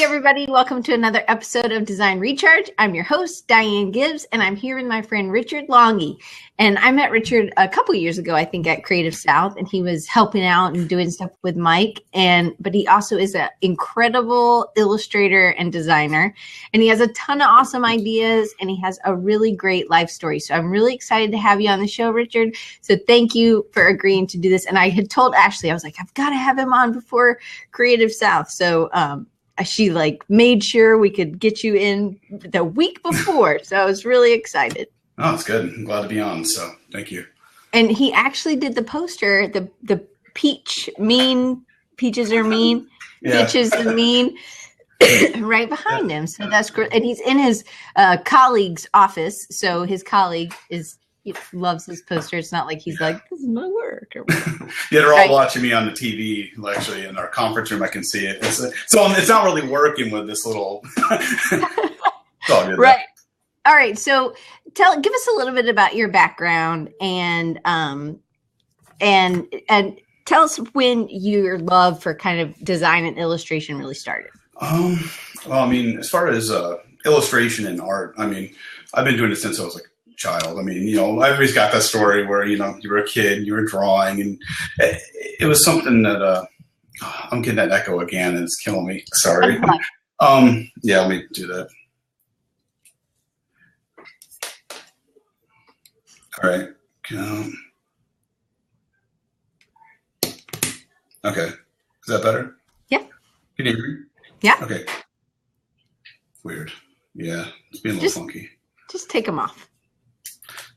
Hey everybody, welcome to another episode of Design Recharge. I'm your host, Diane Gibbs, and I'm here with my friend Richard Longhi. And I met Richard a couple years ago, I think, at Creative South, and he was helping out and doing stuff with Mike. But he also is an incredible illustrator and designer, and he has a ton of awesome ideas, and he has a really great life story. So I'm really excited to have you on the show, Richard. So thank you for agreeing to do this. And I had told Ashley, I was like, I've got to have him on before Creative South. So she made sure we could get you in the week before. So I was really excited. Oh, it's good. I'm glad to be on. So thank you. And he actually did the poster, the peaches are mean, peaches are mean, right behind him. So that's great. And he's in his colleague's office. So his colleague loves his poster. It's not like he's like, this is my work. Or yeah, they're all watching me on the TV, actually, in our conference room. I can see it. So it's not really working with this little. It's all good. Right. All right. So give us a little bit about your background and tell us when your love for kind of design and illustration really started. Well, I mean, as far as illustration and art, I mean, I've been doing it since I was child. I mean, everybody's got that story where, you were a kid, you were drawing, and it was something that, I'm getting that echo again, and it's killing me. Sorry. Yeah, let me do that. All right. Okay. Is that better? Yeah. Can you hear me? Yeah. Okay. Weird. Yeah. It's being a little funky. Just take them off.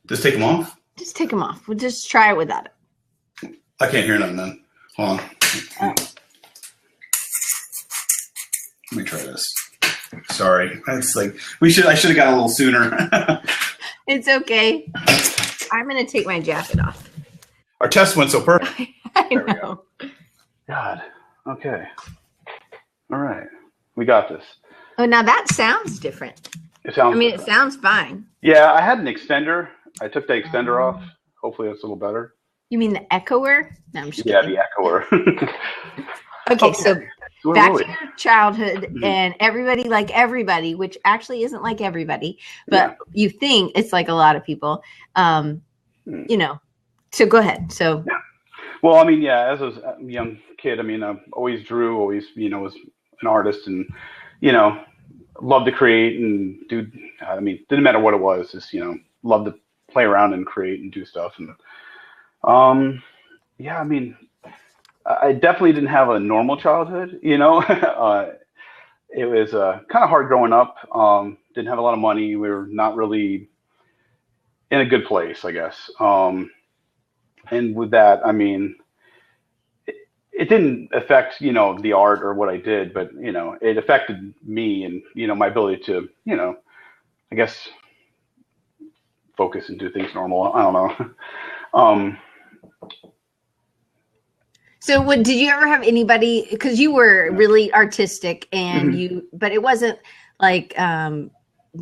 Just take them off? Just take them off. We'll just try it without it. I can't hear nothing then. Hold on. Let me try this. Sorry. It's I should have got a little sooner. It's okay. I'm going to take my jacket off. Our test went so perfect. I know. God. Okay. All right. We got this. Oh, now that sounds different. It sounds. It sounds fine. Yeah, I had an extender. I took the extender off. Hopefully that's a little better. You mean the echoer? No, I'm just kidding. kidding. The echoer. Okay, so back to your childhood and everybody, which actually isn't like everybody, but you think it's like a lot of people, so go ahead. So, well, I mean, as a young kid, I always drew, always, was an artist and, loved to create and do, didn't matter what it was, just, loved to play around and create and do stuff. And, I definitely didn't have a normal childhood, it was kind of hard growing up. Didn't have a lot of money. We were not really in a good place, I guess. And with that, it didn't affect, the art or what I did, but, it affected me and, my ability to, I guess, focus and do things normal. I don't know. So did you ever have anybody, because you were really artistic and but it wasn't like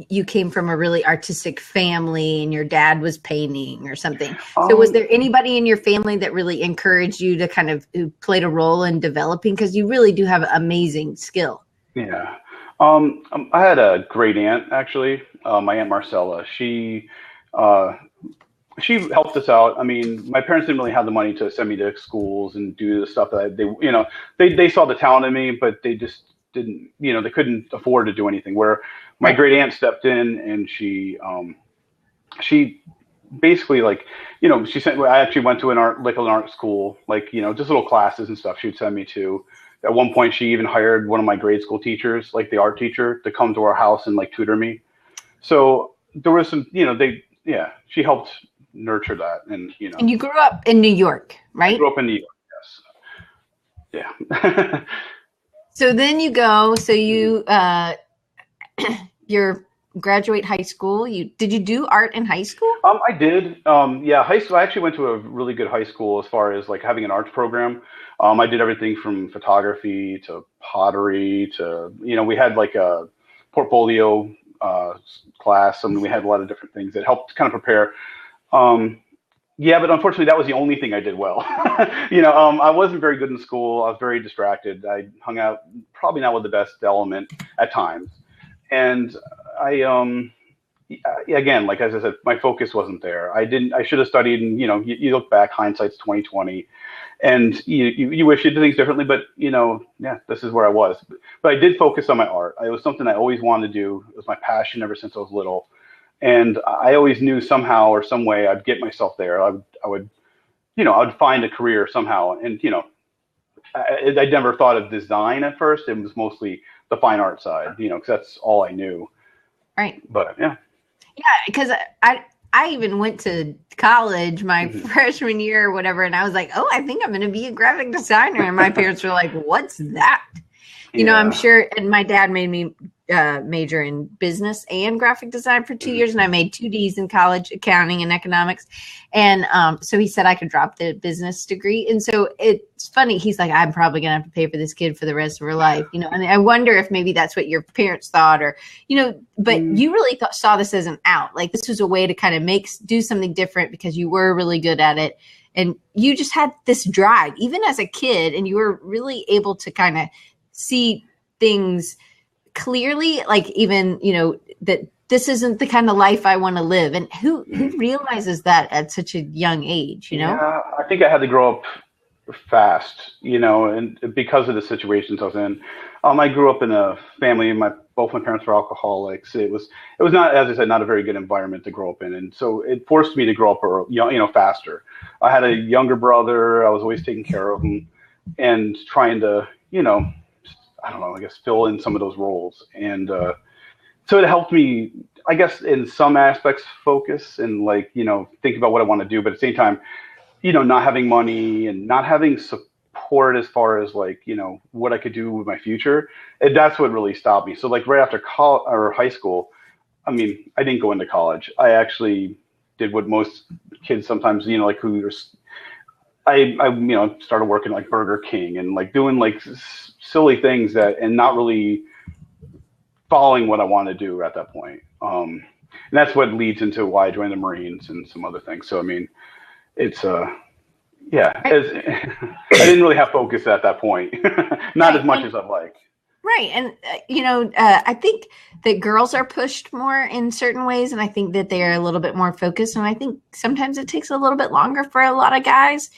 you came from a really artistic family and your dad was painting or something. So was there anybody in your family that really encouraged you to kind of who played a role in developing? Because you really do have amazing skill. Yeah. I had a great aunt, actually, my Aunt Marcella. She helped us out. My parents didn't really have the money to send me to schools and do the stuff that they saw the talent in me, but they just didn't, they couldn't afford to do anything. Where my great aunt stepped in and she basically she sent. I actually went to an art school, just little classes and stuff. She'd send me to. At one point, she even hired one of my grade school teachers, the art teacher, to come to our house and tutor me. So there was some, she helped nurture that. And you grew up in New York, right? I grew up in New York, yes. Yeah. So then you go, you graduate high school. Did you do art in high school? I did. High school. I actually went to a really good high school as far as having an arts program. I did everything from photography to pottery to, we had a portfolio class. We had a lot of different things that helped kind of prepare. Yeah, but unfortunately, that was the only thing I did well. I wasn't very good in school. I was very distracted. I hung out probably not with the best element at times, and again, like as I said, my focus wasn't there. I should have studied, and you look back, hindsight's 2020, and you wish you did things differently. But this is where I was. But I did focus on my art. It was something I always wanted to do. It was my passion ever since I was little. And I always knew somehow or some way I'd get myself there. I would find a career somehow. And, I never thought of design at first. It was mostly the fine art side, because that's all I knew. Right. But yeah. Yeah, because I even went to college my freshman year or whatever, and I was like, oh, I think I'm going to be a graphic designer. And my parents were like, what's that? I'm sure. And my dad made me major in business and graphic design for 2 years. And I made 2Ds in college, accounting and economics. And so he said I could drop the business degree. And so it's funny. He's like, I'm probably going to have to pay for this kid for the rest of her life. And I wonder if maybe that's what your parents thought or, but you really saw this as an out. Like this was a way to kind of do something different because you were really good at it. And you just had this drive, even as a kid, and you were really able to kind of see things clearly, like even, that this isn't the kind of life I want to live. And who realizes that at such a young age, Yeah, I think I had to grow up fast, and because of the situations I was in. I grew up in a family, both my parents were alcoholics. It was not, as I said, not a very good environment to grow up in. And so it forced me to grow up faster. I had a younger brother. I was always taking care of him and trying to, I don't know, I guess fill in some of those roles. And so it helped me, I guess, in some aspects focus and think about what I want to do. But at the same time, not having money and not having support as far as what I could do with my future. That's what really stopped me. So right after college or high school, I didn't go into college. I actually did what most kids sometimes, I started working like Burger King and doing silly things and not really following what I want to do at that point. And that's what leads into why I joined the Marines and some other things. So, it's, I didn't really have focus at that point, not as much as I'd like. Right. And, I think that girls are pushed more in certain ways. And I think that they are a little bit more focused. And I think sometimes it takes a little bit longer for a lot of guys.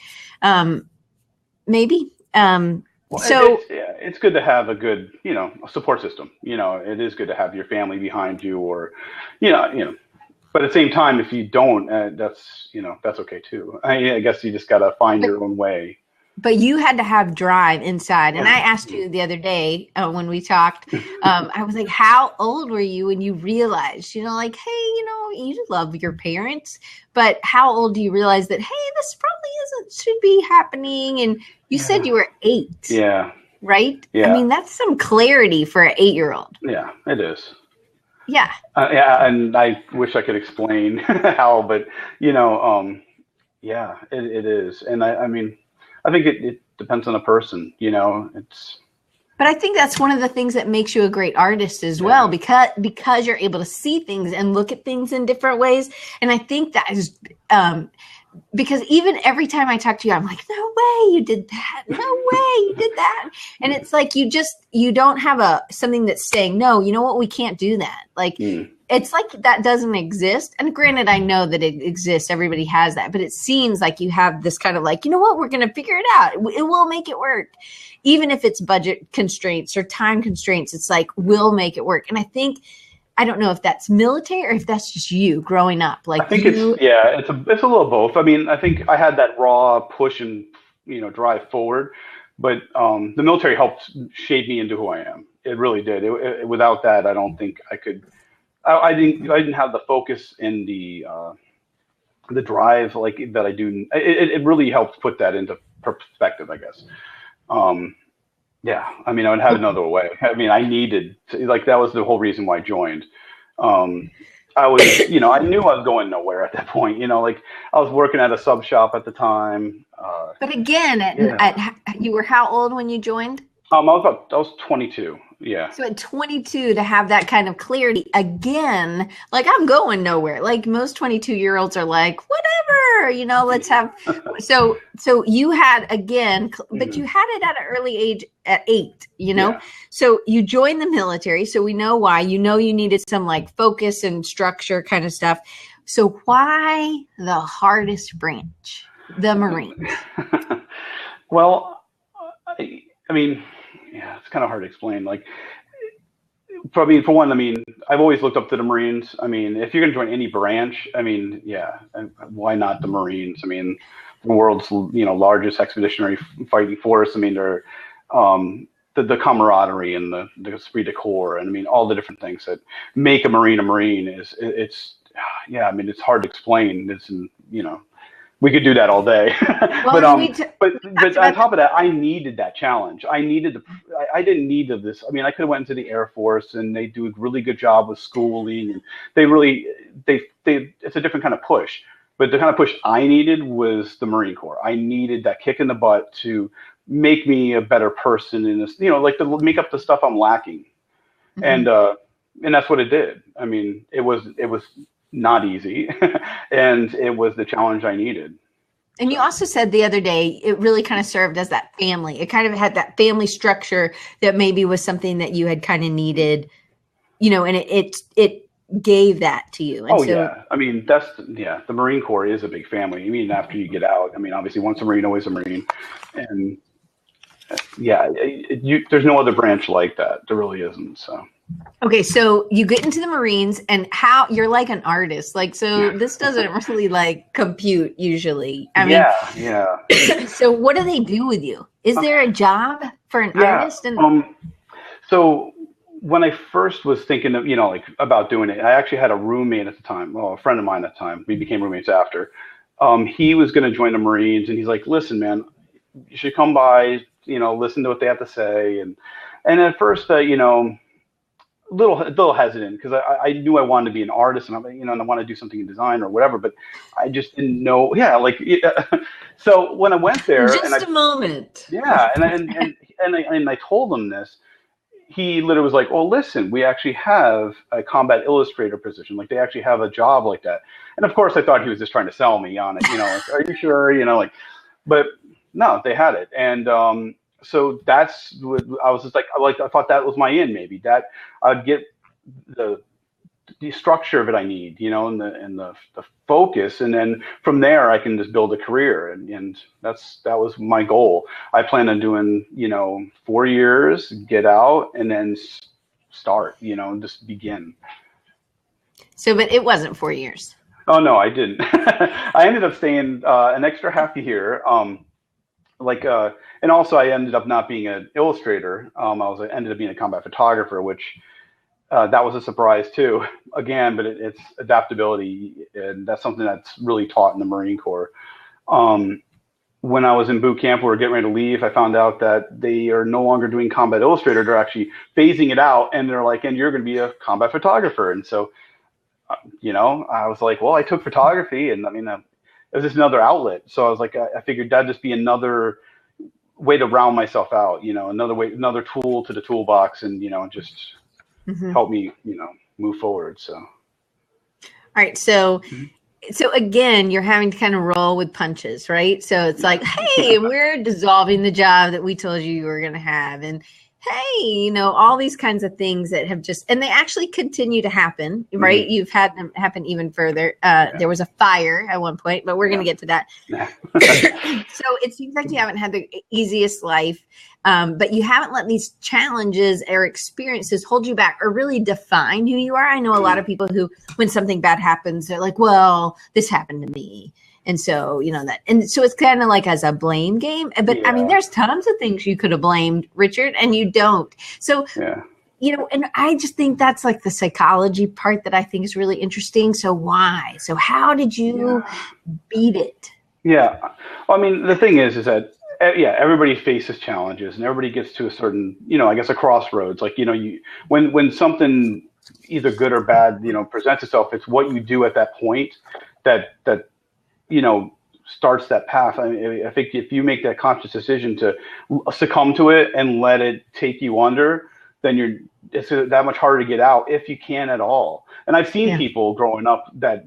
Maybe. It's good to have a good, a support system. It is good to have your family behind you or, but at the same time, if you don't, that's okay too. I guess you just got to find your own way. But you had to have drive inside. And I asked you the other day when we talked, I was like, how old were you when you realized, hey, you love your parents, but how old do you realize that, hey, this probably should be happening? And you said you were 8. Yeah. Right? Yeah. That's some clarity for an 8-year-old. Yeah, it is. Yeah. And I wish I could explain how, but, it is. And I think it depends on the person, But I think that's one of the things that makes you a great artist as well, because you're able to see things and look at things in different ways. And I think that is because even every time I talk to you, I'm like, no way you did that. No way you did that. And it's like, you don't have something that's saying, no, you know what? We can't do that. It's like that doesn't exist. And granted, I know that it exists. Everybody has that. But it seems like you have this kind of you know what? We're going to figure it out. It will make it work. Even if it's budget constraints or time constraints, it's we'll make it work. And I don't know if that's military or if that's just you growing up. I think it's a little both. I think I had that raw push and, drive forward, but the military helped shape me into who I am. It really did. Without that, I don't think I could. I didn't have the focus and the drive that I do. It really helped put that into perspective, I guess. I would have another way. I needed to, that was the whole reason why I joined. I was, I knew I was going nowhere at that point. I was working at a sub shop at the time. But again, you were how old when you joined? I was 22. Yeah. So at 22 to have that kind of clarity again, like I'm going nowhere. Like most 22-year-olds are like, whatever, let's have. So you had again, but you had it at an early age at 8, Yeah. So you joined the military. So we know why. You needed some like focus and structure kind of stuff. So why the hardest branch, the Marines? Well, I mean, yeah, it's kind of hard to explain. Like, for one, I've always looked up to the Marines. I mean, if you're going to join any branch, yeah, why not the Marines? I mean, the world's, largest expeditionary fighting force. They're, the camaraderie and the esprit de corps, and all the different things that make a Marine it's hard to explain. We could do that all day. Well, but on top of that, I needed that challenge. I didn't need this. I could have went into the Air Force, and they do a really good job with schooling, and it's a different kind of push. But the kind of push I needed was the Marine Corps. I needed that kick in the butt to make me a better person in this, like to make up the stuff I'm lacking. Mm-hmm. And that's what it did. It was not easy, and it was the challenge I needed. And you also said the other day, it really kind of served as that family. It kind of had that family structure that maybe was something that you had kind of needed, and it gave that to you. And the Marine Corps is a big family. After you get out, obviously once a Marine, always a Marine. And yeah, there's no other branch like that. There really isn't. So. Okay, so you get into the Marines, and how you're like an artist, this doesn't really like compute usually. Yeah. So what do they do with you? Is there a job for an artist? So when I first was thinking of about doing it, I actually had a roommate at the time. Well, a friend of mine at the time. We became roommates after. He was going to join the Marines, and he's like, "Listen, man, you should come by. Listen to what they have to say." And at first, little hesitant, because I knew I wanted to be an artist, and I want to do something in design or whatever, but I just didn't know. Yeah, so when I went there, a moment. Yeah, and I told him this. He literally was like, "Well, listen, we actually have a combat illustrator position. Like, they actually have a job like that." And of course, I thought he was just trying to sell me on it. Are you sure? But no, they had it, and so that's what I was just like. I thought that was my in. Maybe that I'd get the structure of it I need, and the focus, and then from there I can just build a career, and that was my goal. I plan on doing 4 years, get out, and then start, just begin. So, but it wasn't 4 years. Oh no, I didn't. I ended up staying an extra half a year. And also I ended up not being an illustrator. I ended up being a combat photographer, which that was a surprise too. Again, but it's adaptability, and that's something that's really taught in the Marine Corps. When I was in boot camp, we were getting ready to leave. I found out that they are no longer doing combat illustrator. They're actually phasing it out, and they're like, "And you're going to be a combat photographer." And so, I was like, "Well, I took photography, and it was just another outlet." So I was like, I figured that'd just be another way to round myself out, another tool to the toolbox, and just help me, move forward. So, all right. So, so again, you're having to kind of roll with punches, right? So it's like, hey, we're dissolving the job that we told you were going to have, and hey, all these kinds of things that have and they actually continue to happen, right? Mm-hmm. You've had them happen even further. There was a fire at one point, but we're going to get to that. So it seems like you haven't had the easiest life, but you haven't let these challenges or experiences hold you back or really define who you are. I know a lot of people who, when something bad happens, they're like, well, this happened to me. And so, and so it's kind of like as a blame game, but there's tons of things you could have blamed, Richard, and you don't. So, and I just think that's like the psychology part that I think is really interesting. So why? So how did you beat it? Yeah. Well, the thing is that, everybody faces challenges, and everybody gets to a certain, I guess a crossroads. Like, when something either good or bad, presents itself, it's what you do at that point that starts that path. I think if you make that conscious decision to succumb to it and let it take you under, then it's that much harder to get out if you can at all. And I've seen people growing up that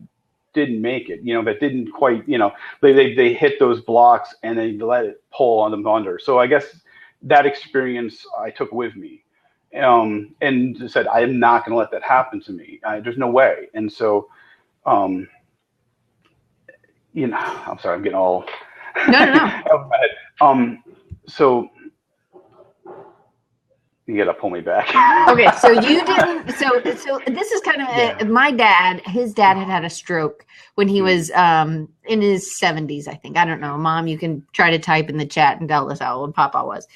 didn't make it, that didn't quite, they hit those blocks and they let it pull on them under. So I guess that experience I took with me, and said, I am not going to let that happen to me. There's no way. And so, I'm sorry, I'm getting all out of my head. So you got to pull me back. Okay, so you didn't. So this is kind of my dad. His dad had a stroke when he was in his 70s, I think. I don't know. Mom, you can try to type in the chat and tell us how old Papa was.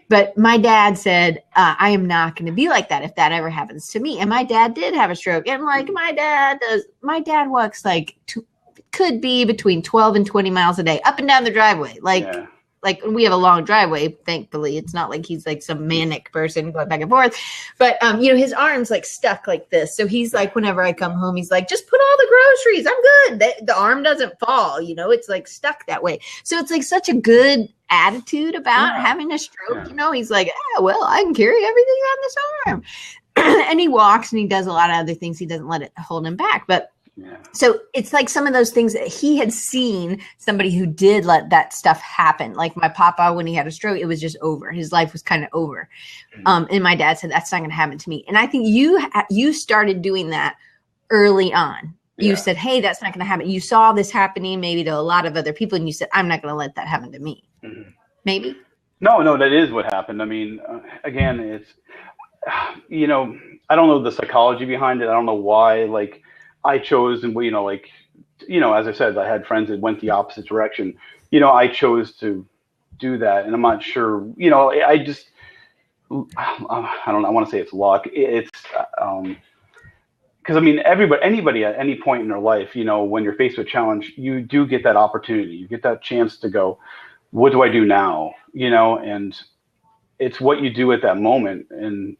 But my dad said, I am not going to be like that if that ever happens to me. And my dad did have a stroke. And like my dad walks could be between 12 and 20 miles a day up and down the driveway. Like we have a long driveway, thankfully. It's not like he's like some manic person going back and forth. But, his arm's like stuck like this. So he's like, whenever I come home, he's like, just put all the groceries. I'm good. The arm doesn't fall. It's like stuck that way. So it's like such a good attitude about having a stroke. He's like, well, I can carry everything on this arm. And he walks and he does a lot of other things. He doesn't let it hold him back. But so it's like some of those things that he had seen somebody who did let that stuff happen. Like my papa, when he had a stroke, it was just over. His life was kind of over. And my dad said, that's not going to happen to me. And I think you started doing that early on. You said, hey, that's not going to happen. You saw this happening maybe to a lot of other people. And you said, I'm not going to let that happen to me. Mm-hmm. Maybe. No, that is what happened. I mean, again, it's, I don't know the psychology behind it. I don't know why, I chose, and as I said, I had friends that went the opposite direction. I chose to do that, and I'm not sure. I just, I don't know. I want to say it's luck. It's because anybody at any point in their life, when you're faced with a challenge, you do get that opportunity. You get that chance to go, what do I do now? And it's what you do at that moment. And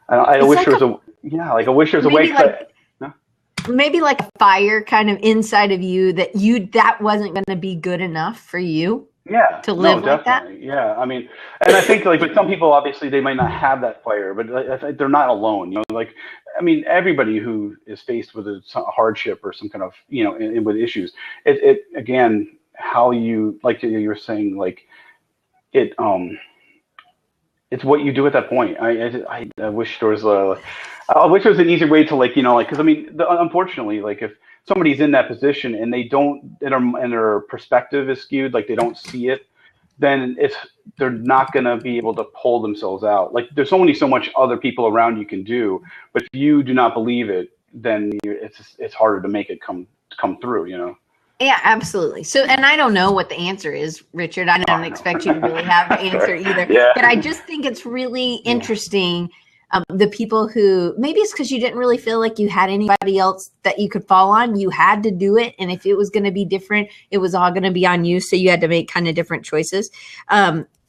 I wish there was I wish there was a way. Maybe like a fire kind of inside of you that wasn't going to be good enough for you. Yeah. To live like that. Yeah. And I think but some people obviously they might not have that fire, but they're not alone. Everybody who is faced with a hardship or some kind of with issues, it again how you you were saying it's what you do at that point. I wish there was an easy way to because unfortunately, if somebody's in that position and they don't, and their perspective is skewed, they don't see it, then they're not going to be able to pull themselves out. There's only so much other people around you can do, but if you do not believe it, then it's harder to make it come through. Yeah, absolutely. So, and I don't know what the answer is, Richard. I don't expect you to really have the answer either. But I just think it's really interesting. The people who, maybe it's because you didn't really feel like you had anybody else that you could fall on. You had to do it. And if it was going to be different, it was all going to be on you. So you had to make kind of different choices.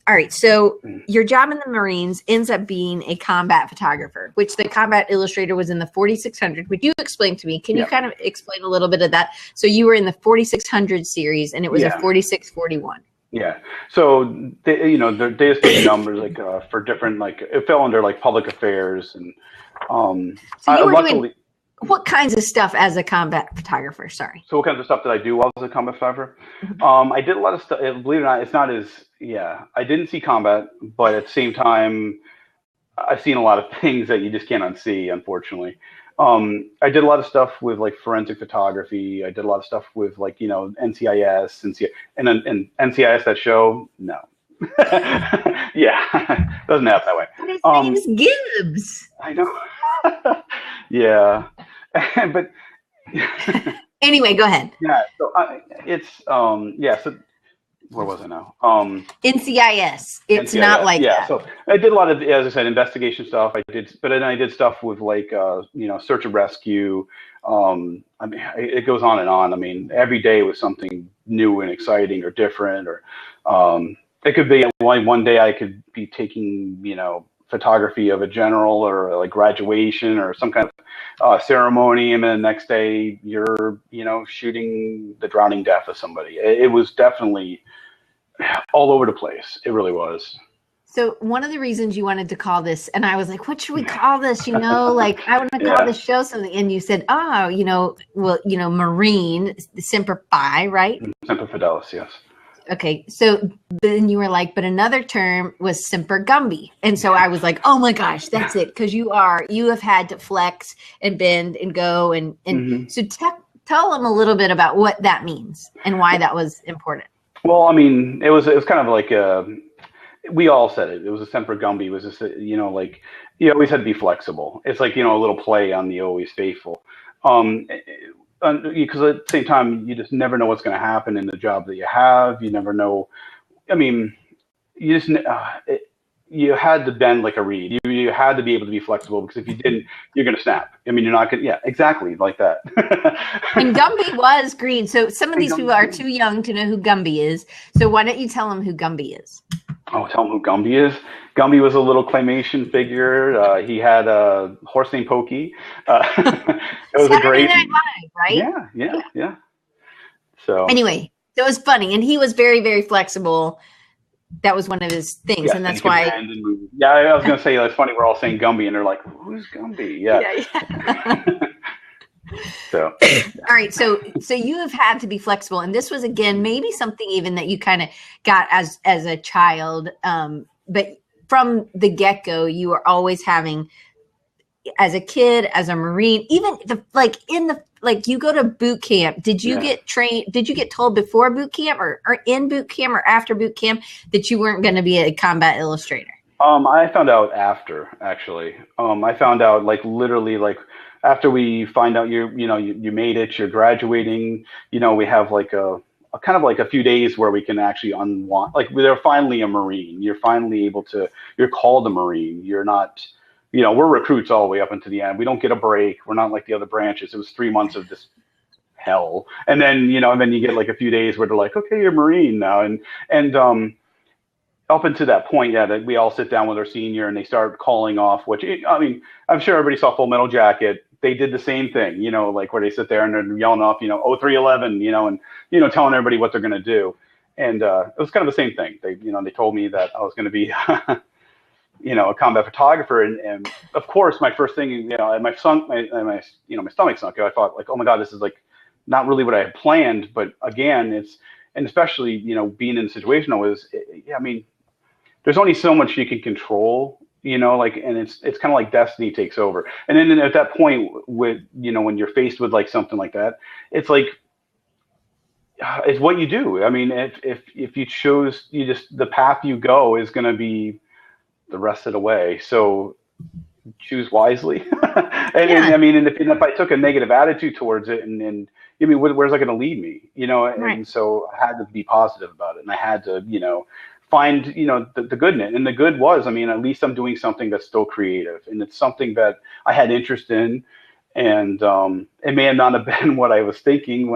All right. So your job in the Marines ends up being a combat photographer, which the combat illustrator was in the 4600. Would you explain to me? Can you kind of explain a little bit of that? So you were in the 4600 series and it was a 4641. Yeah. So, they just gave numbers for different, it fell under public affairs. And so you were doing what kinds of stuff as a combat photographer? Sorry. So what kinds of stuff did I do while I was a combat photographer? I did a lot of stuff. Believe it or not, it's not as, I didn't see combat, but at the same time, I've seen a lot of things that you just can't unsee, unfortunately. I did a lot of stuff with forensic photography. I did a lot of stuff with NCIS and NCIS, that show. No. Yeah. Doesn't happen that way. But his name's Gibbs. I know. Yeah. But anyway, go ahead. Yeah. So so where was I now? NCIS. It's NCIS, not like that. So I did a lot of, as I said, investigation stuff. But then I did stuff with search and rescue. It goes on and on. Every day was something new and exciting or different, or it could be one day I could be taking, photography of a general or graduation or some kind of ceremony, and then the next day you're shooting the drowning death of somebody. It was definitely all over the place. It really was. So one of the reasons you wanted to call this, and I was like, what should we call this? Like I want to call this show something. And you said, Marine, Semper Fi, right? Semper Fidelis, yes. Okay. So then you were like, but another term was Semper Gumby. And so I was like, oh my gosh, that's it. Because you have had to flex and bend and go. And so tell them a little bit about what that means and why that was important. Well, I mean, it was kind of like we all said it. It was a Semper Gumby. It was just, like you always had to be flexible. It's like, a little play on the always faithful. Because at the same time, you just never know what's going to happen in the job that you have. You never know. I mean, you just you had to bend like a reed. You had to be able to be flexible, because if you didn't, you're going to snap. I mean, you're not going to, yeah, exactly like that. And Gumby was green. So some of these people are too young to know who Gumby is. So why don't you tell them who Gumby is? Oh, tell them who Gumby is. Gumby was a little claymation figure. He had a horse named Pokey. It was a great, Saturday Night Live, right? Yeah. So anyway, it was funny, and he was very, very flexible. That was one of his things, and that's why. Yeah, I was going to say, it's funny, we're all saying Gumby, and they're like, who's Gumby? Yeah. So. All right, so you have had to be flexible, and this was, again, maybe something even that you kind of got as a child, but from the get-go, you were always having, as a kid, as a Marine, even you go to boot camp. Did you get trained? Did you get told before boot camp or in boot camp or after boot camp that you weren't going to be a combat illustrator? I found out after, actually. I found out literally after we find out you made it, you're graduating. We have a kind of a few days where we can actually unwind. They're finally a Marine. You're finally able to. You're called a Marine. You're not. We're recruits all the way up until the end. We don't get a break. We're not like the other branches. It was 3 months of this hell. And then, and then you get a few days where they're like, okay, you're a Marine now. And up until that point, that we all sit down with our senior and they start calling off, which, I mean, I'm sure everybody saw Full Metal Jacket. They did the same thing, where they sit there and they're yelling off, 0311, and, telling everybody what they're going to do. And it was kind of the same thing. They told me that I was going to be a combat photographer, and of course, my first thing, my stomach sunk. I thought, oh my God, this is not really what I had planned. But again, and especially being in the situation I was, I mean, there's only so much you can control, and it's kind of like destiny takes over. And then at that point, with when you're faced with something like that, it's it's what you do. I mean, if you chose, the path you go is going to be the rest of the way. So choose wisely. And if I took a negative attitude towards it, and I mean, where's that going to lead me? Right. And so I had to be positive about it, and I had to, find, the good in it. And the good was, I mean, at least I'm doing something that's still creative, and it's something that I had interest in. And it may not have been what I was thinking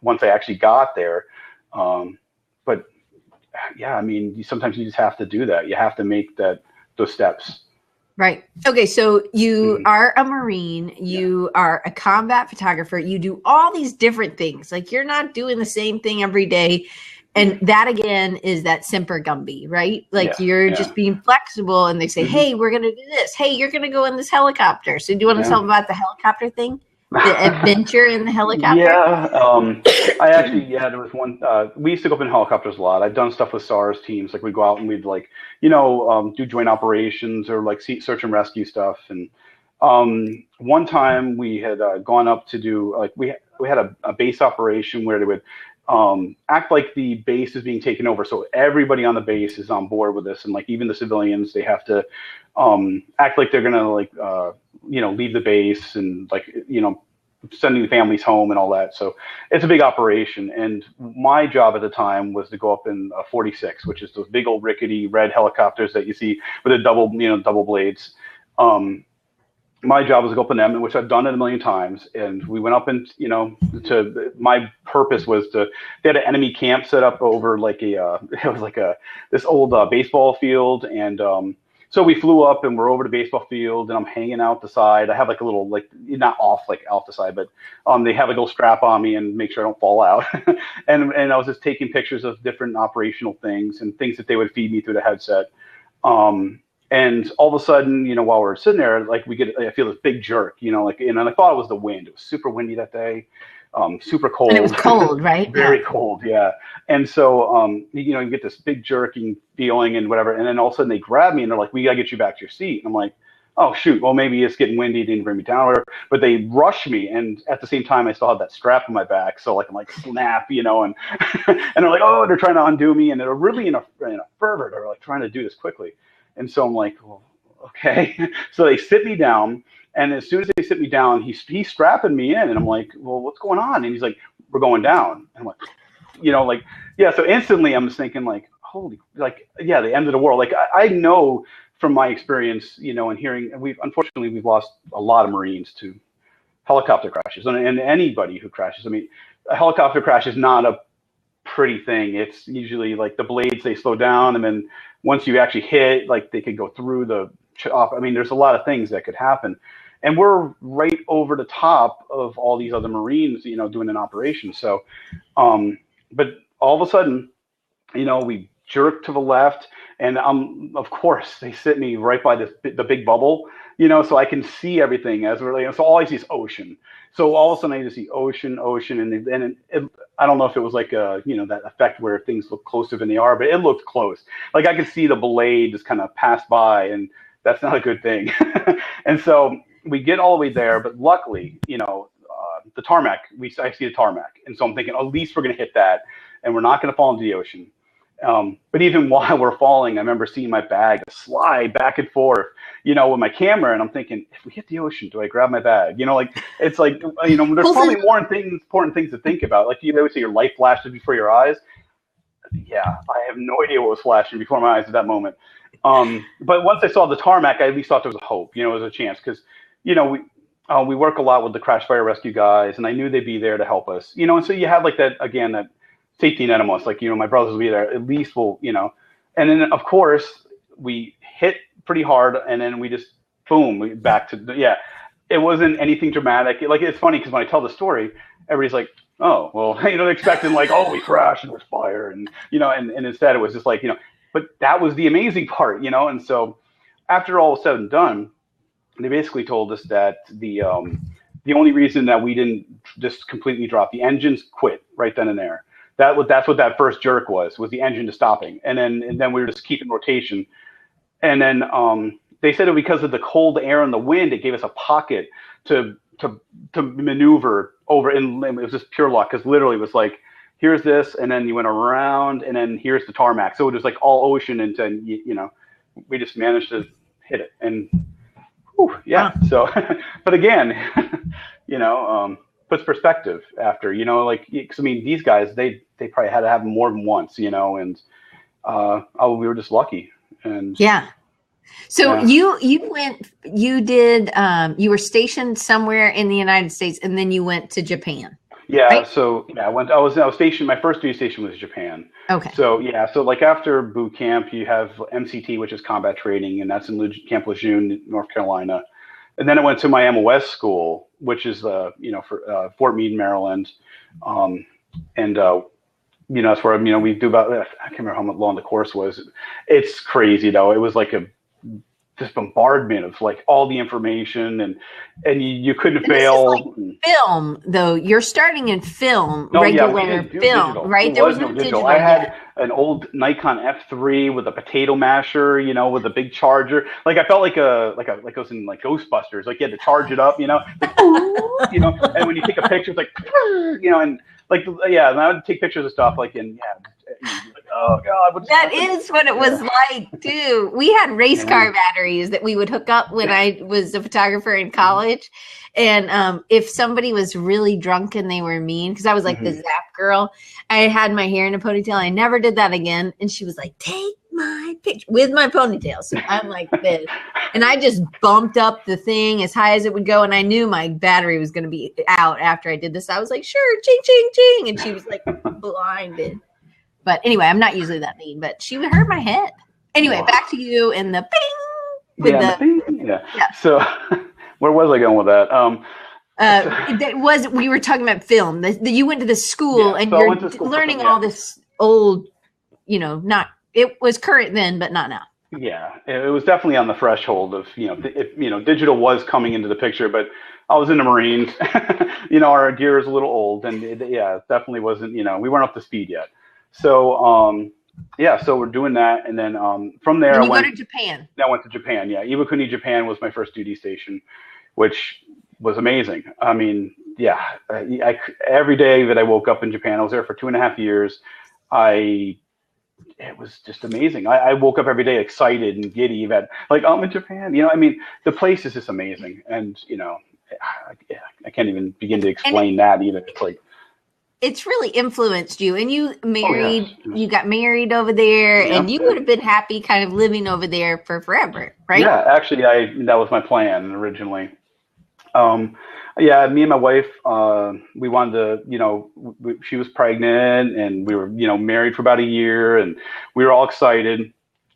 once I actually got there. But yeah, I mean, sometimes you just have to do that. You have to make those steps. Right. Okay. So you are a Marine, you are a combat photographer, you do all these different things. You're not doing the same thing every day. And that again is that Semper Gumby, right? You're just being flexible, and they say, hey, we're going to do this. Hey, you're going to go in this helicopter. So do you want to tell them about the helicopter thing? The adventure in the helicopter? Yeah. I actually, there was one, we used to go up in helicopters a lot. I've done stuff with SARS teams. We'd go out and we'd do joint operations or search and rescue stuff. And one time we had gone up to do, we had a base operation where they would act like the base is being taken over. So everybody on the base is on board with this. And even the civilians, they have to act like they're going to leave the base and sending the families home and all that. So it's a big operation. And my job at the time was to go up in 46, which is those big old rickety red helicopters that you see with the double blades. My job was to go up in them, which I've done it a million times. And we went up and, my purpose was they had an enemy camp set up over this old baseball field. And, so we flew up and we're over the baseball field, and I'm hanging out the side. I have a little, not off the side, but they have a little strap on me and make sure I don't fall out. and I was just taking pictures of different operational things and things that they would feed me through the headset. And all of a sudden, while we're sitting there, like I feel this big jerk, like, and I thought it was the wind. It was super windy that day, super cold. And it was cold, right? Very cold, yeah. And so, you get this big jerking feeling and whatever. And then all of a sudden they grab me and they're like, we got to get you back to your seat. And I'm like, oh, shoot, well, maybe it's getting windy, didn't bring me down or whatever. But they rush me. And at the same time, I still have that strap on my back. So I'm like, snap, and and they're like, oh, they're trying to undo me. And they're really in a fervor. They're like trying to do this quickly. And so I'm like, well, okay. So they sit me down. And as soon as they sit me down, he's strapping me in. And I'm like, well, what's going on? And he's like, we're going down. And I'm like, yeah. So instantly I'm just thinking like, holy, like, yeah, the end of the world. Like I know from my experience, and hearing, unfortunately we've lost a lot of Marines to helicopter crashes, and anybody who crashes. I mean, a helicopter crash is not a pretty thing. It's usually like the blades, they slow down, and then once you actually hit, like they could go through the chop. I mean, there's a lot of things that could happen, and we're right over the top of all these other Marines, doing an operation. So, but all of a sudden, we jerk to the left. And of course, they sit me right by the big bubble, so I can see everything as really. So all I see is ocean. So all of a sudden, I just see ocean, and I don't know if it was like that effect where things look closer than they are, but it looked close. Like I could see the blade just kind of pass by, and that's not a good thing. And so we get all the way there, but luckily, the tarmac. I see the tarmac, and so I'm thinking at least we're gonna hit that, and we're not gonna fall into the ocean. But even while we're falling, I remember seeing my bag slide back and forth, with my camera. And I'm thinking, if we hit the ocean, do I grab my bag? It's like, there's probably more important things to think about. Like you always say your life flashes before your eyes. Yeah, I have no idea what was flashing before my eyes at that moment. But once I saw the tarmac, I at least thought there was a hope, there was a chance. Because, we work a lot with the crash fire rescue guys, and I knew they'd be there to help us. And so you have like that, again, that safety net almost, like, my brothers will be there, at least we'll, and then of course we hit pretty hard, and then we just, boom, back to, it wasn't anything dramatic. Like, it's funny because when I tell the story, everybody's like, oh, well, they're expecting like, oh, we crashed and there's fire, and, and instead it was just like, but that was the amazing part, and so after all was said and done, they basically told us that the only reason that we didn't just completely drop, the engines quit right then and there. That's what that first jerk was the engine just stopping. And then we were just keeping rotation. And then they said that because of the cold air and the wind, it gave us a pocket to maneuver over. And it was just pure luck, because literally it was like, here's this, and then you went around, and then here's the tarmac. So it was like all ocean, and then, we just managed to hit it. And yeah. So, but again, puts perspective after, cause I mean, these guys, they probably had to have more than once, and we were just lucky. And yeah. So you were stationed somewhere in the United States, and then you went to Japan. Yeah. Right? So I was stationed, my first duty station was Japan. Okay. So so like after boot camp, you have MCT, which is combat training, and that's in Camp Lejeune, North Carolina. And then I went to my MOS school, which is for Fort Meade, Maryland, and that's where we do about, I can't remember how long the course was. It's crazy though. It was like this bombardment of like all the information, and you couldn't fail. This is like film though. You're starting in film, no, regular film, digital. Right? There was no digital. I had an old Nikon F3 with a potato masher, with a big charger. Like I felt like I was in like Ghostbusters. Like you had to charge it up, like, and when you take a picture, it's like, and like, yeah, and I would take pictures of stuff like like, oh God. That is what it was like too. We had race car batteries that we would hook up when I was a photographer in college. And if somebody was really drunk and they were mean, because I was like the Zap girl, I had my hair in a ponytail. I never did that again. And she was like, take my picture with my ponytail. So I'm like this. And I just bumped up the thing as high as it would go. And I knew my battery was going to be out after I did this. I was like, sure, ching, ching, ching. And she was like blinded. But anyway, I'm not usually that mean, but she hurt my head. Anyway, back to you and the bing. With the bing. Yeah. So where was I going with that? We were talking about film. You went to the school and you're learning all this old, it was current then, but not now. Yeah, it was definitely on the threshold of, digital was coming into the picture, but I was in the Marines. Our gear is a little old, and it definitely wasn't, we weren't up to speed yet. So, so we're doing that, and then from there And you go to Japan. I went to Japan. Yeah, Iwakuni, Japan was my first duty station, which was amazing. I mean, every day that I woke up in Japan, I was there for 2.5 years. It was just amazing. I woke up every day excited and giddy that, like, I'm in Japan. The place is just amazing. And, I can't even begin to explain that either. It's like, it's really influenced you, and you married, you got married over there, and you would have been happy kind of living over there for forever, right? Yeah, actually, that was my plan originally. Me and my wife, we wanted to, she was pregnant, and we were, married for about a year, and we were all excited.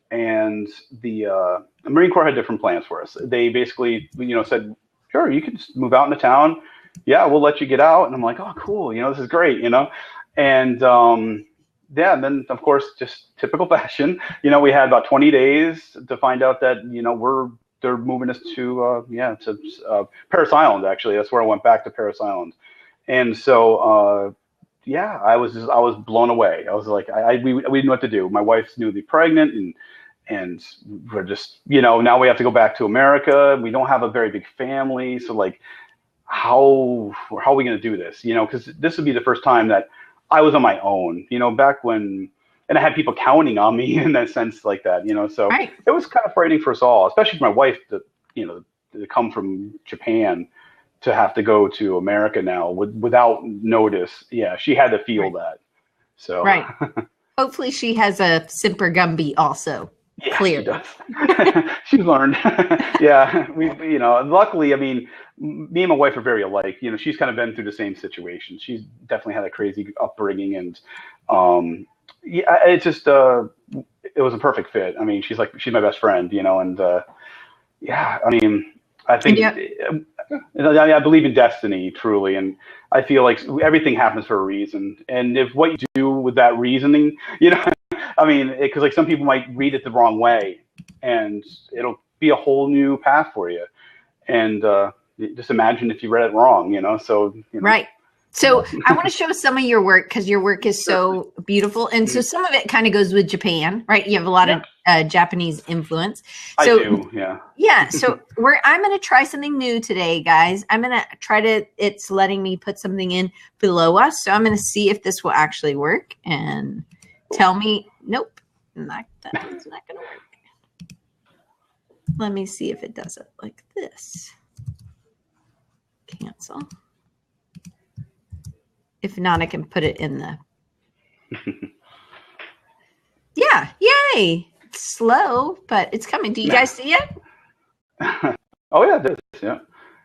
And the Marine Corps had different plans for us. They basically, said, sure, you can just move out into town. Yeah, we'll let you get out. And I'm like, oh, cool. This is great, And and then, of course, just typical fashion, we had about 20 days to find out that, they're moving us to Parris Island. Actually, that's where I went back to Parris Island, and so I was blown away. I was like, we didn't know what to do. My wife's newly pregnant, and we're just now we have to go back to America. We don't have a very big family, so like, how are we going to do this? Because this would be the first time that I was on my own. Back when. And I had people counting on me in that sense like that, so right. It was kind of frightening for us all, especially for my wife to come from Japan to have to go to America now without notice. Yeah, she had to feel that. So right. Hopefully she has a Semper Gumby also. Yeah, clear. She does. She's learned. Yeah, luckily, I mean, me and my wife are very alike. She's kind of been through the same situation. She's definitely had a crazy upbringing, and it's just it was a perfect fit. I mean, she's my best friend, and I mean, I think I believe in destiny truly, and I feel like everything happens for a reason. And if what you do with that reasoning, I mean, because like some people might read it the wrong way, and it'll be a whole new path for you. And just imagine if you read it wrong, So right. So I want to show some of your work because your work is so beautiful. And so some of it kind of goes with Japan, right? You have a lot of Japanese influence. So, I do, yeah. Yeah. So I'm going to try something new today, guys. I'm going to it's letting me put something in below us. So I'm going to see if this will actually work and tell me, nope, that one's not going to work. Let me see if it does it like this. Cancel. If not, I can put it in the. Yeah, yay! It's slow, but it's coming. Do you guys see it? Oh yeah, it is. Yeah.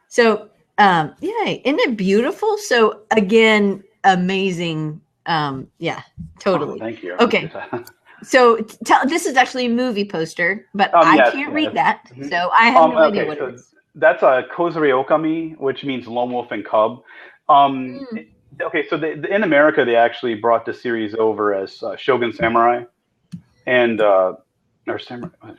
So, yay! Isn't it beautiful? So again, amazing. Yeah, totally. Oh, thank you. Okay. So this is actually a movie poster, but I can't read that, so I have no idea what it is. That's a Kozuri Okami, which means lone wolf and cub. Okay, so in America, they actually brought the series over as Shogun Samurai, and or Samurai.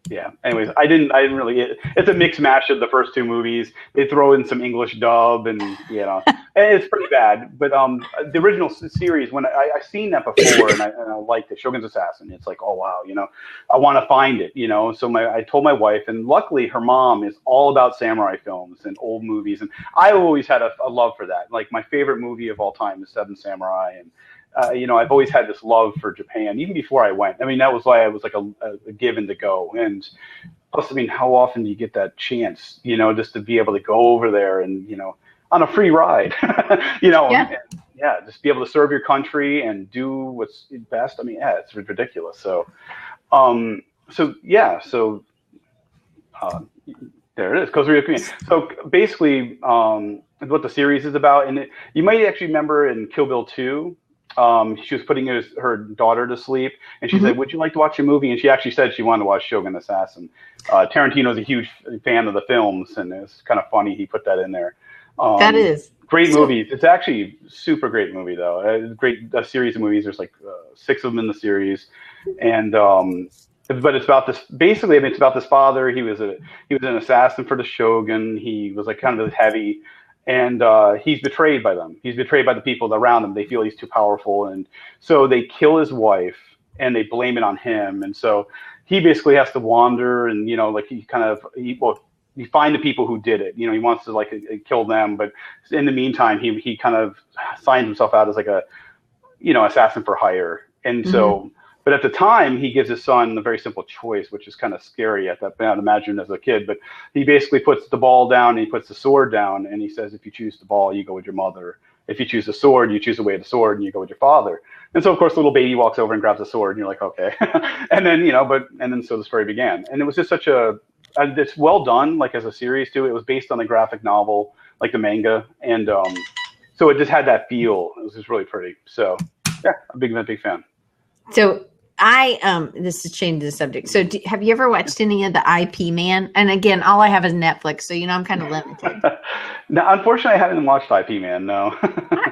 Yeah. Anyways, I didn't really. It's a mixed mash of the first two movies. They throw in some English dub, and and it's pretty bad. But the original series, when I seen that before, and I liked it, Shogun's Assassin. It's like, oh wow, I want to find it, So I told my wife, and luckily her mom is all about samurai films and old movies, and I always had a love for that. Like my favorite movie of all time is Seven Samurai, and I've always had this love for Japan, even before I went. I mean, that was why I was like a given to go. And plus, I mean, how often do you get that chance, just to be able to go over there and, on a free ride, just be able to serve your country and do what's best. I mean, it's ridiculous. So, there it is, Kozuri Okami. So basically, what the series is about, and you might actually remember in Kill Bill 2, she was putting her daughter to sleep, and she said, would you like to watch a movie? And she actually said she wanted to watch Shogun Assassin. Tarantino's a huge fan of the films, and it's kind of funny he put that in there. That is. Great movie. It's actually a super great movie, though. A series of movies. There's like 6 of them in the series. And But it's about this. Basically, I mean, it's about this father. He was an assassin for the shogun. He was like kind of heavy, and he's betrayed by them. He's betrayed by the people around him. They feel he's too powerful, and so they kill his wife and they blame it on him. And so he basically has to wander, and like he find the people who did it. He wants to like kill them, but in the meantime, he kind of signs himself out as like a assassin for hire, and so. But at the time, he gives his son a very simple choice, which is kind of scary at that point. I'd imagine as a kid, but he basically puts the ball down and he puts the sword down, and he says, if you choose the ball, you go with your mother. If you choose the sword, you choose the way of the sword, and you go with your father. And so, of course, the little baby walks over and grabs the sword, and you're like, okay. And then, and then so the story began. And it was just such it's well done, like as a series too. It was based on a graphic novel, like the manga, and so it just had that feel. It was just really pretty. So yeah, I'm a big fan. So this is changing the subject. So have you ever watched any of the IP Man? And again, all I have is Netflix, so I'm kind of limited. No, unfortunately, I haven't watched IP Man. No.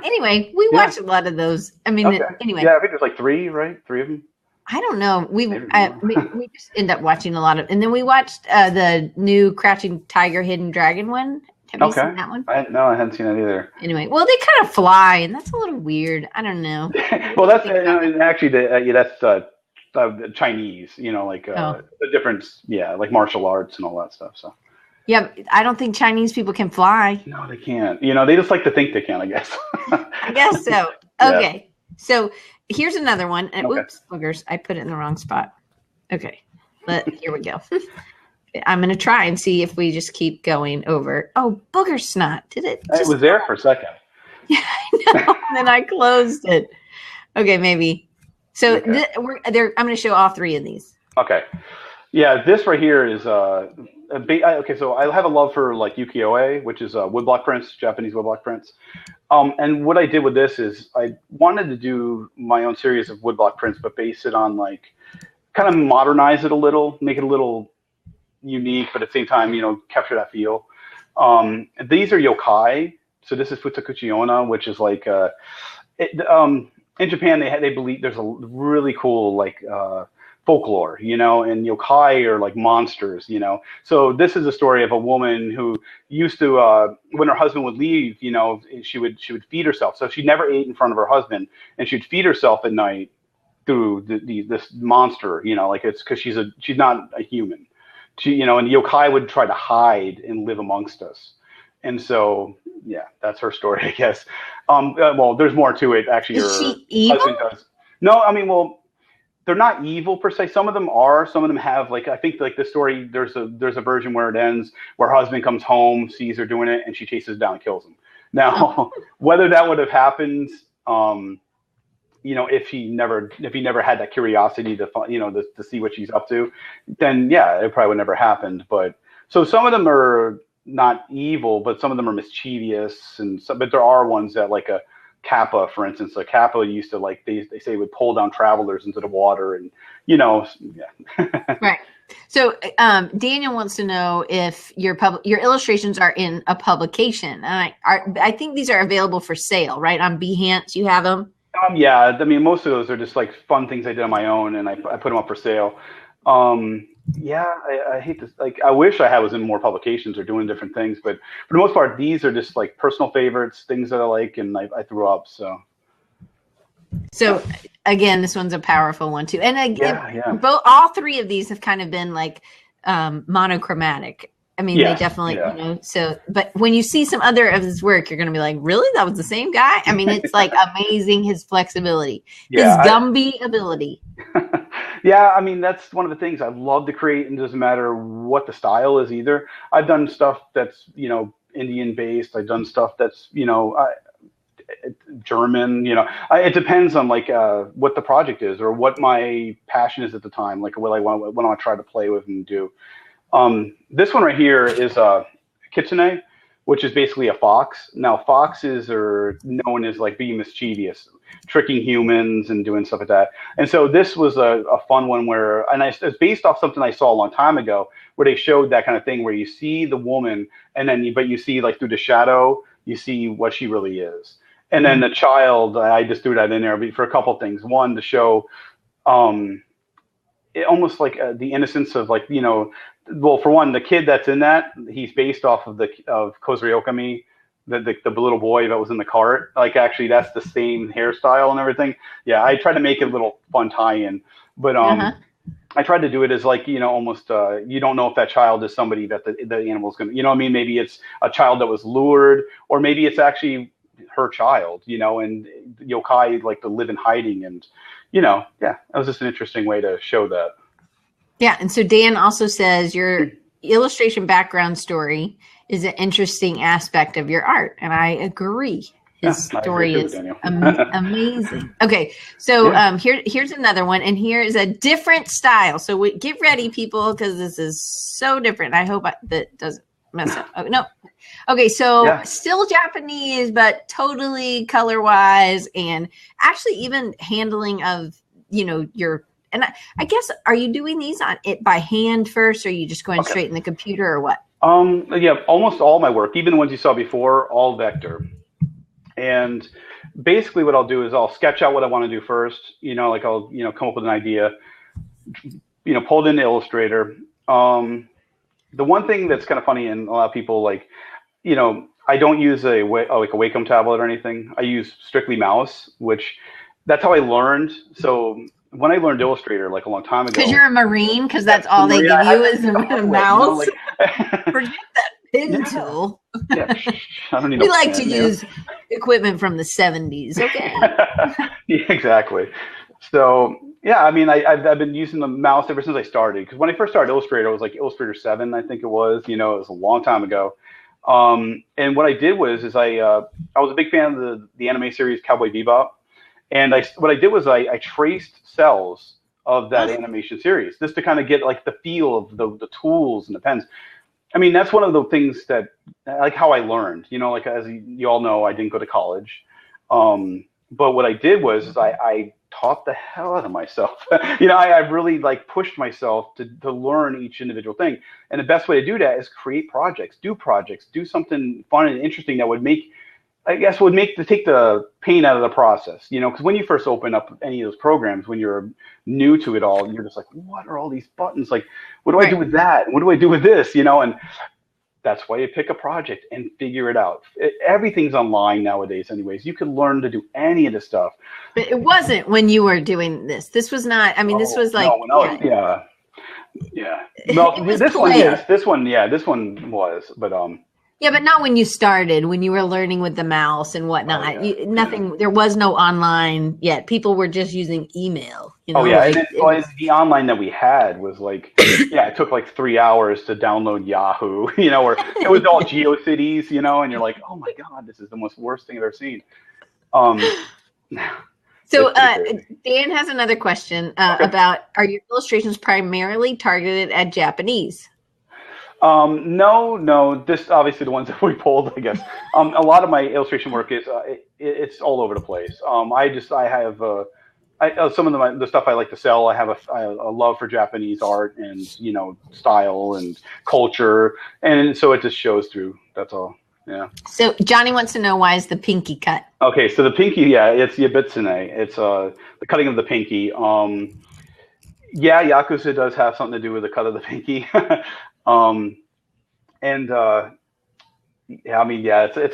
Anyway, we watch a lot of those. I mean, anyway. Yeah, I think there's like three, right? Three of them. I don't know. We just end up watching a lot of, and then we watched the new Crouching Tiger, Hidden Dragon one. Have you seen that one? No, I hadn't seen that either. Anyway, well, they kind of fly, and that's a little weird. I don't know. Well, that's actually that's Chinese. The difference. Yeah, like martial arts and all that stuff. So. Yeah, I don't think Chinese people can fly. No, they can't. They just like to think they can, I guess. I guess so. Okay, yeah. So here's another one. Oops, boogers! I put it in the wrong spot. Okay, here we go. I'm going to try and see if we just keep going over. Oh, booger snot. Did it? It was there for a second. Yeah, I know. And then I closed it. Okay, maybe. So I'm going to show all three of these. Okay. Yeah, this right here is okay, so I have a love for like ukiyo-e, which is woodblock prints, Japanese woodblock prints. And what I did with this is I wanted to do my own series of woodblock prints, but base it on like kind of modernize it a little, make it a little unique, but at the same time, capture that feel. These are yokai. So this is Futakuchi-onna, which is like in Japan they believe there's a really cool like folklore, and yokai are like monsters, So this is a story of a woman who used to when her husband would leave, she would feed herself. So she never ate in front of her husband, and she'd feed herself at night through this monster, like it's because she's not a human. And the yokai would try to hide and live amongst us. And so, yeah, that's her story, I guess. Well, there's more to it, actually. Is she evil? Husband does. No, I mean, well, they're not evil per se. Some of them are. Some of them have, like, I think, like, the story, there's a version where it ends, where her husband comes home, sees her doing it, and she chases down and kills him. Now, whether that would have happened, if he never had that curiosity to to see what she's up to, then yeah, it probably would never happened. But so some of them are not evil, but some of them are mischievous, but there are ones that, like a Kappa, for instance. A Kappa used to, like, they say would pull down travelers into the water, and yeah. Right. So Daniel wants to know if your illustrations are in a publication, and I think these are available for sale, right? On Behance, you have them. Yeah, I mean, most of those are just like fun things I did on my own, and I put them up for sale. Yeah, I hate this. Like, I wish I was in more publications or doing different things, but for the most part, these are just like personal favorites, things that I like, and I threw up. So again, this one's a powerful one too, and again, all three of these have kind of been like monochromatic. I mean, they definitely, so, but when you see some other of his work, you're going to be like, really? That was the same guy? I mean, it's like amazing, his flexibility, his Gumby ability. Yeah, I mean, that's one of the things I love to create, and it doesn't matter what the style is either. I've done stuff that's, Indian based. I've done stuff that's, German, it depends on like what the project is or what my passion is at the time, like what I want to try to play with and do. This one right here is a kitsune, which is basically a fox. Now, foxes are known as like being mischievous, tricking humans and doing stuff like that. And so this was a fun one it's based off something I saw a long time ago, where they showed that kind of thing where you see the woman but you see like through the shadow, you see what she really is. And then the child, I just threw that in there for a couple of things. One, to show, almost like the innocence of like, well, for one, the kid that's in that, he's based off of Kozuriokami, the little boy that was in the cart. Like, actually, that's the same hairstyle and everything. Yeah, I tried to make it a little fun tie-in, but I tried to do it as like, almost you don't know if that child is somebody that the animal's going to, you know what I mean? Maybe it's a child that was lured, or maybe it's actually her child, and yokai like to live in hiding, and that was just an interesting way to show that. Yeah, and so Dan also says your illustration background story is an interesting aspect of your art, and I agree. His story is amazing. Okay, so here's another one, and here is a different style. So get ready, people, because this is so different. I hope that doesn't mess up. Oh, no. Okay, so still Japanese, but totally color-wise, and actually even handling of your. And I guess, are you doing these on it by hand first, or are you just going straight in the computer, or what? Yeah, almost all my work, even the ones you saw before, all vector. And basically what I'll do is I'll sketch out what I want to do first. Like I'll, come up with an idea, pull it into Illustrator. The one thing that's kind of funny, and a lot of people like, I don't use a Wacom tablet or anything. I use strictly mouse, which that's how I learned. So when I learned Illustrator like a long time ago, because you're a Marine, because that's all they give you is a mouse. Forget that pin tool. Yeah, I don't need. We like to use equipment from the 70s. Okay. Yeah, exactly. So yeah, I mean, I've been using the mouse ever since I started. Because when I first started Illustrator, it was like Illustrator 7, I think it was. It was a long time ago. And what I did was I was a big fan of the anime series Cowboy Bebop. And what I did was I traced cells of that animation series just to kind of get like the feel of the tools and the pens. I mean, that's one of the things that like how I learned, like as you all know, I didn't go to college. But what I did was I taught the hell out of myself. I really like pushed myself to learn each individual thing. And the best way to do that is create projects, do something fun and interesting that would make, take the pain out of the process, because when you first open up any of those programs, when you're new to it all, you're just like, what are all these buttons? Like, what do I do with that? What do I do with this? And that's why you pick a project and figure it out. Everything's online nowadays anyways. You can learn to do any of this stuff. But it wasn't when you were doing this. This was not, this was like. No, yeah. Well, this one, yes. This one was, but yeah, but not when you started, when you were learning with the mouse and whatnot. There was no online yet. People were just using email. And the online that we had was like, it took like 3 hours to download Yahoo, or it was all GeoCities, and you're like, oh my God, this is the most worst thing I've ever seen. So Dan has another question about, are your illustrations primarily targeted at Japanese? No. This obviously the ones that we pulled, I guess. A lot of my illustration work is it's all over the place. I have some of the stuff I like to sell. I have a love for Japanese art and style and culture, and so it just shows through. That's all. Yeah. So Johnny wants to know, why is the pinky cut? Okay, so the pinky, it's yabitsune. It's the cutting of the pinky. Yakuza does have something to do with the cut of the pinky. It's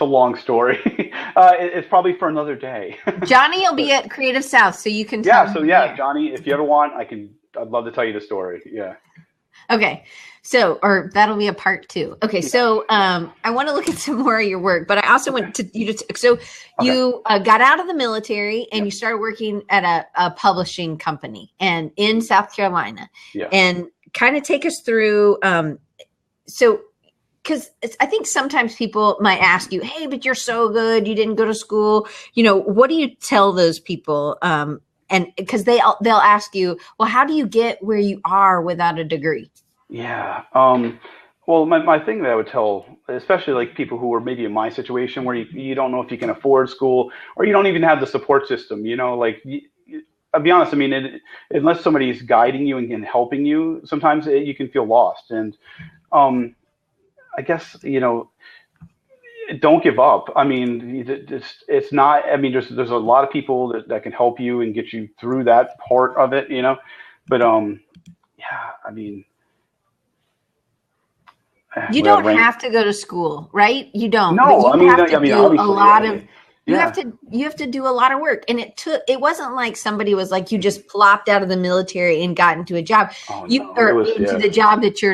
a long story. It's probably for another day. Johnny will be at Creative South, so you can tell him there. Johnny, if you ever want, I'd love to tell you the story. Yeah. Okay. So, or that'll be a part 2. Okay. So, I want to look at some more of your work, but I also want to, you got out of the military and you started working at a publishing company and in South Carolina, and kind of take us through, because I think sometimes people might ask you, hey, but you're so good, you didn't go to school. What do you tell those people? And because they'll ask you, well, how do you get where you are without a degree? Yeah. Well, my thing that I would tell, especially like people who are maybe in my situation where you don't know if you can afford school or you don't even have the support system, I'll be honest. I mean, unless somebody's guiding you and helping you, sometimes you can feel lost. And I guess, don't give up. I mean, it's not. I mean, there's a lot of people that can help you and get you through that part of it, But yeah, I mean, you don't have to go to school, right? You don't. No, but you have to do a obviously, lot of. You yeah. have to do a lot of work, and it wasn't like somebody was like you just plopped out of the military and got into a job. Oh, You no. or into the job that you're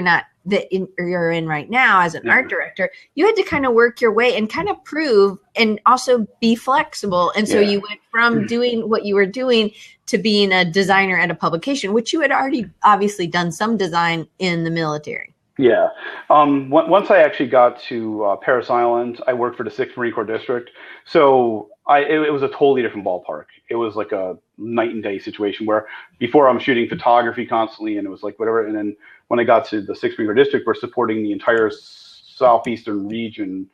in right now as an art director. You had to kind of work your way and kind of prove and also be flexible. And so you went from doing what you were doing to being a designer at a publication, which you had already obviously done some design in the military. Yeah. Once I actually got to Parris Island, I worked for the 6th Marine Corps District. So it was a totally different ballpark. It was like a night and day situation where before I'm shooting photography constantly and it was like whatever. And then when I got to the 6th Marine Corps District, we're supporting the entire southeastern region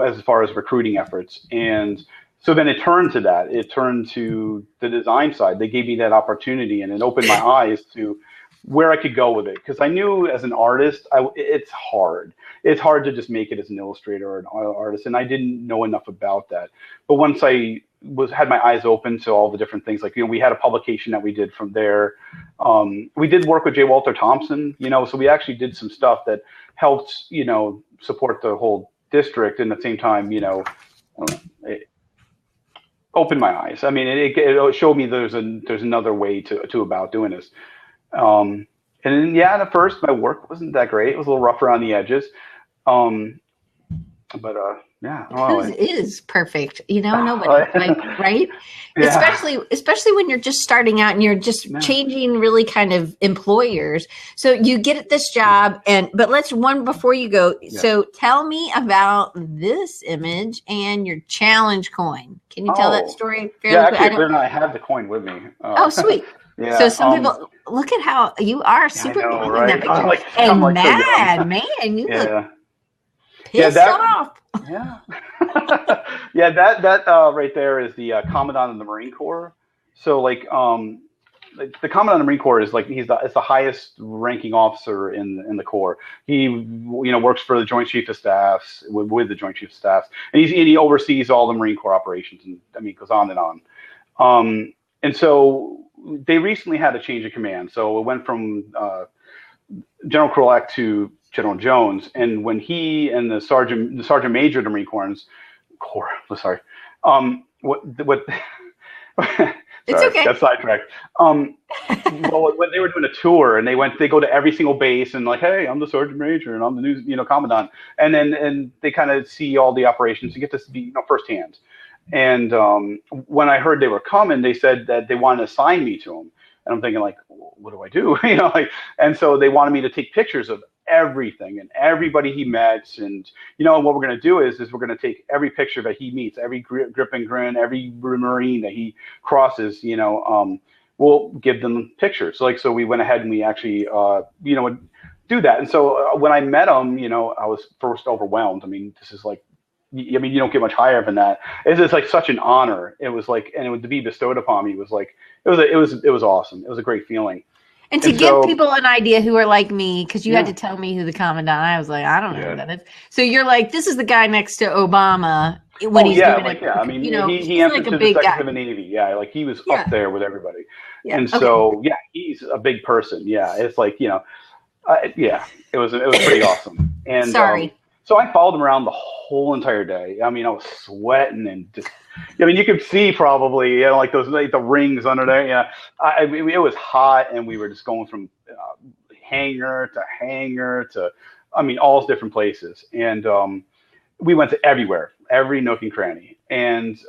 as far as recruiting efforts. And so then it turned to that. It turned to the design side. They gave me that opportunity and it opened my eyes to where I could go with it. Because I knew as an artist, it's hard. It's hard to just make it as an illustrator or an artist. And I didn't know enough about that. But once I had my eyes open to all the different things, like, we had a publication that we did from there. We did work with J. Walter Thompson, so we actually did some stuff that helped, support the whole district. And at the same time, it opened my eyes. I mean, it showed me there's another way to about doing this. And then, at first my work wasn't that great. It was a little rough around the edges. But it is perfect. Nobody right. Yeah. Especially when you're just starting out and you're just changing really kind of employers. So you get this job but before you go. Yeah. So tell me about this image and your challenge coin. Can you tell that story fairly quick? I have the coin with me. Oh, sweet. Yeah, so some people look at how you are super right? In that picture. I'm mad, so man. You look pissed off. Yeah. That right there is the Commandant of the Marine Corps. So the Commandant of the Marine Corps is it's the highest ranking officer in the Corps. He works for the Joint Chief of Staff with the Joint Chief of Staff, and he oversees all the Marine Corps operations, and it goes on and on. And so they recently had a change of command. So it went from General Krulak to General Jones. And when he and the Sergeant Major of the Marine Corps, sorry, it's okay. Got sidetracked. Well, when they were doing a tour and they go to every single base and hey, I'm the Sergeant Major and I'm the new Commandant. And they kind of see all the operations. You get to see firsthand. And when I heard they were coming, they said that they wanted to assign me to them. And I'm thinking what do I do? And so they wanted me to take pictures of everything and everybody he met. And, what we're going to do is we're going to take every picture that he meets, every grip and grin, every Marine that he crosses, we'll give them pictures. So we went ahead and we actually, do that. And so when I met him, I was first overwhelmed. I mean, this is you don't get much higher than that. It's just such an honor. It was and to be bestowed upon me was it was awesome. It was a great feeling. And to give people an idea who are like me, because you had to tell me who the Commandant. I was I don't know who that is. So you're this is the guy next to Obama when he's doing it. Yeah, I mean, he answered to the Secretary of the Navy. Yeah, he was up there with everybody. Yeah. And so he's a big person. Yeah, it's it was pretty awesome. And so I followed him around the whole entire day. I mean, I was sweating and just, you could see probably, those, the rings under there. Yeah. It was hot and we were just going from hangar to hangar to, all different places. And we went to everywhere, every nook and cranny. And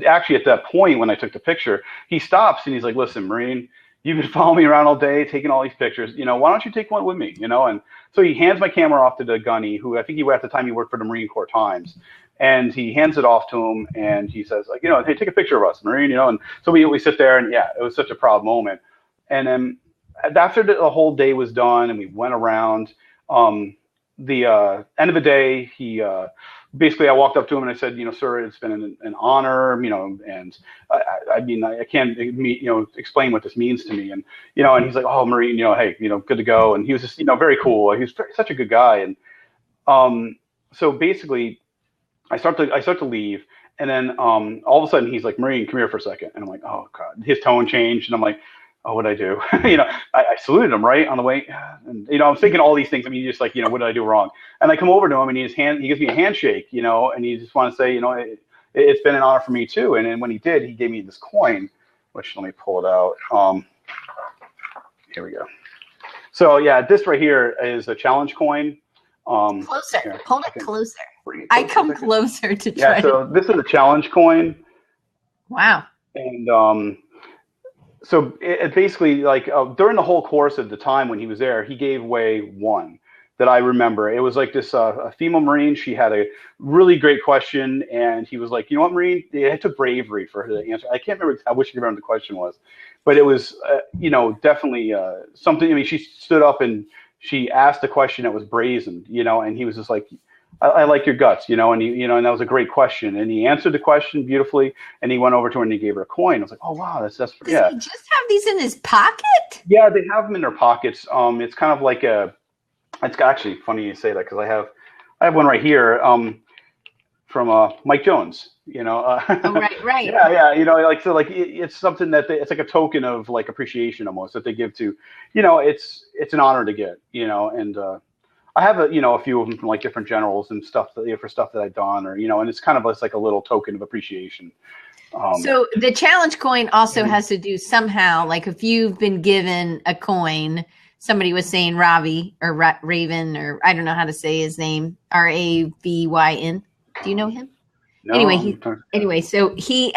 actually at that point, when I took the picture, he stops and he's like, listen, Marine, you've been following me around all day, taking all these pictures. Why don't you take one with me? And so he hands my camera off to the gunny, who I think at the time he worked for the Marine Corps Times, and he hands it off to him, and he says hey, take a picture of us, Marine. And so we sit there, and it was such a proud moment. And then after the whole day was done, and we went around, the end of the day, he basically I walked up to him and I said, sir, it's been an honor, and I can't explain what this means to me. And, and he's like, oh, Marine, hey, good to go. And he was just, very cool. He was such a good guy. And so basically I start to leave. And then all of a sudden he's like, Marine, come here for a second. And I'm like, oh God, his tone changed. And I'm like, oh, what did I do? I saluted him right on the way. And, I'm thinking all these things. I mean, just like, what did I do wrong? And I come over to him and he gives me a handshake, and he just wants to say, it's been an honor for me too. And then when he did, he gave me this coin, which let me pull it out. Here we go. So yeah, this right here is a challenge coin. Closer. Here, Hold it closer. I come closer to try. Yeah, so this is a challenge coin. Wow. And so it basically, like, during the whole course of the time when he was there, he gave away one that I remember. It was like this a female Marine. She had a really great question, and he was like, you know what, Marine? It took bravery for her to answer. I can't remember. I wish I could remember the question was. But it was, definitely something. I mean, she stood up and she asked a question that was brazen, and he was just like, I like your guts, and and that was a great question. And he answered the question beautifully, and he went over to her and he gave her a coin. I was like, oh, wow, that's Does he just have these in his pocket? Yeah, they have them in their pockets. It's kind of like it's actually funny you say that, because I have one right here from Mike Jones. Oh, right. Yeah. It's something that it's like a token of like appreciation almost that they give to, it's an honor to get, and I have a few of them from like different generals and stuff for stuff that I've done, or, and it's kind of like a little token of appreciation. So the challenge coin also has to do somehow, like if you've been given a coin, somebody was saying Ravi or Raven, or I don't know how to say his name, Ravyn. Do you know him? No, Anyway, so he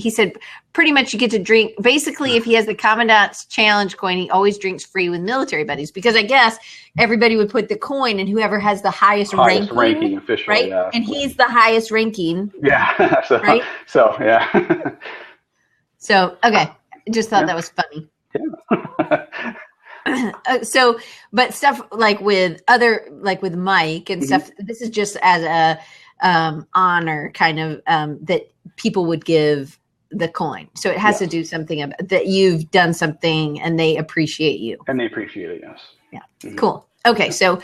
said pretty much you get to drink. Basically, if he has the Commandant's challenge coin, he always drinks free with military buddies, because I guess everybody would put the coin and whoever has the highest ranking officially, right? Yeah. And he's the highest ranking. Yeah. So, right. So yeah. So okay, just thought that was funny. Yeah. But stuff like with Mike and stuff, this is just as a honor kind of that people would give the coin. So it has to do something about that you've done something and they appreciate you. And they appreciate it, yes. Yeah. Mm-hmm. Cool. Okay, so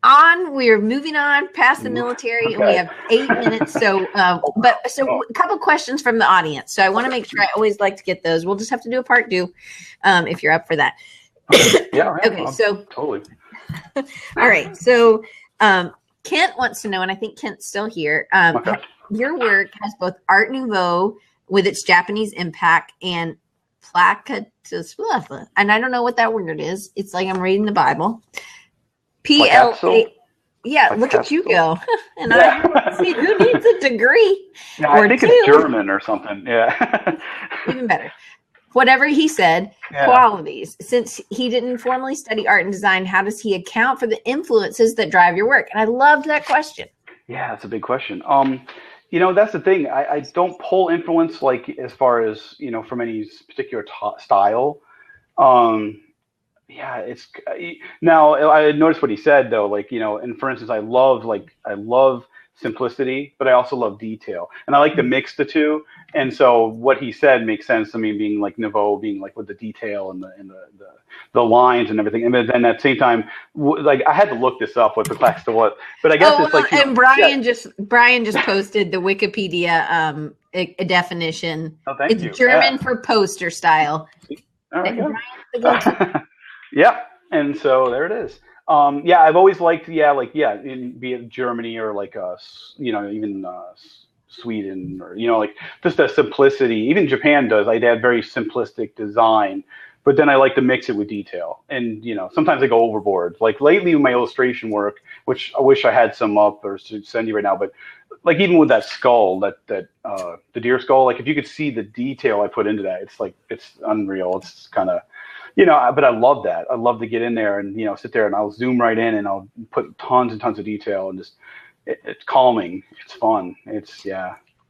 we're moving on past the military, and we have 8 minutes. So a couple questions from the audience. So I want to make sure, I always like to get those. We'll just have to do a part 2 if you're up for that. Yeah. Right. Okay. So totally. All right. So Kent wants to know, and I think Kent's still here. Your work has both Art Nouveau with its Japanese impact and placatism, and I don't know what that word is. It's like I'm reading the Bible. PLA. Yeah, look at you go. And I see who needs a degree. Yeah, I think it's German or something. Yeah. Even better. Whatever he said, qualities. Since he didn't formally study art and design, how does he account for the influences that drive your work? And I loved that question. Yeah, that's a big question. That's the thing. I don't pull influence like as far as, from any particular style. It's now I noticed what he said though, and for instance, I love simplicity, but I also love detail, and I like to mix the two. And so what he said makes sense to me, being like Nouveau, being like with the detail and the lines and everything. And then at the same time, I had to look this up, what the class to what, but I guess it's like. And Brian just posted the Wikipedia a definition. Oh, thank you. It's German for poster style. All right. Yeah, and so there it is. I've always liked, be it Germany or even Sweden, or just the simplicity. Even Japan does. I add very simplistic design, but then I like to mix it with detail. And sometimes I go overboard. Like lately with my illustration work, which I wish I had some up or to send you right now, but even with that skull, that the deer skull, if you could see the detail I put into that, it's unreal. It's kind of. But I love that. I love to get in there and, sit there and I'll zoom right in and I'll put tons and tons of detail and just, it's calming. It's fun.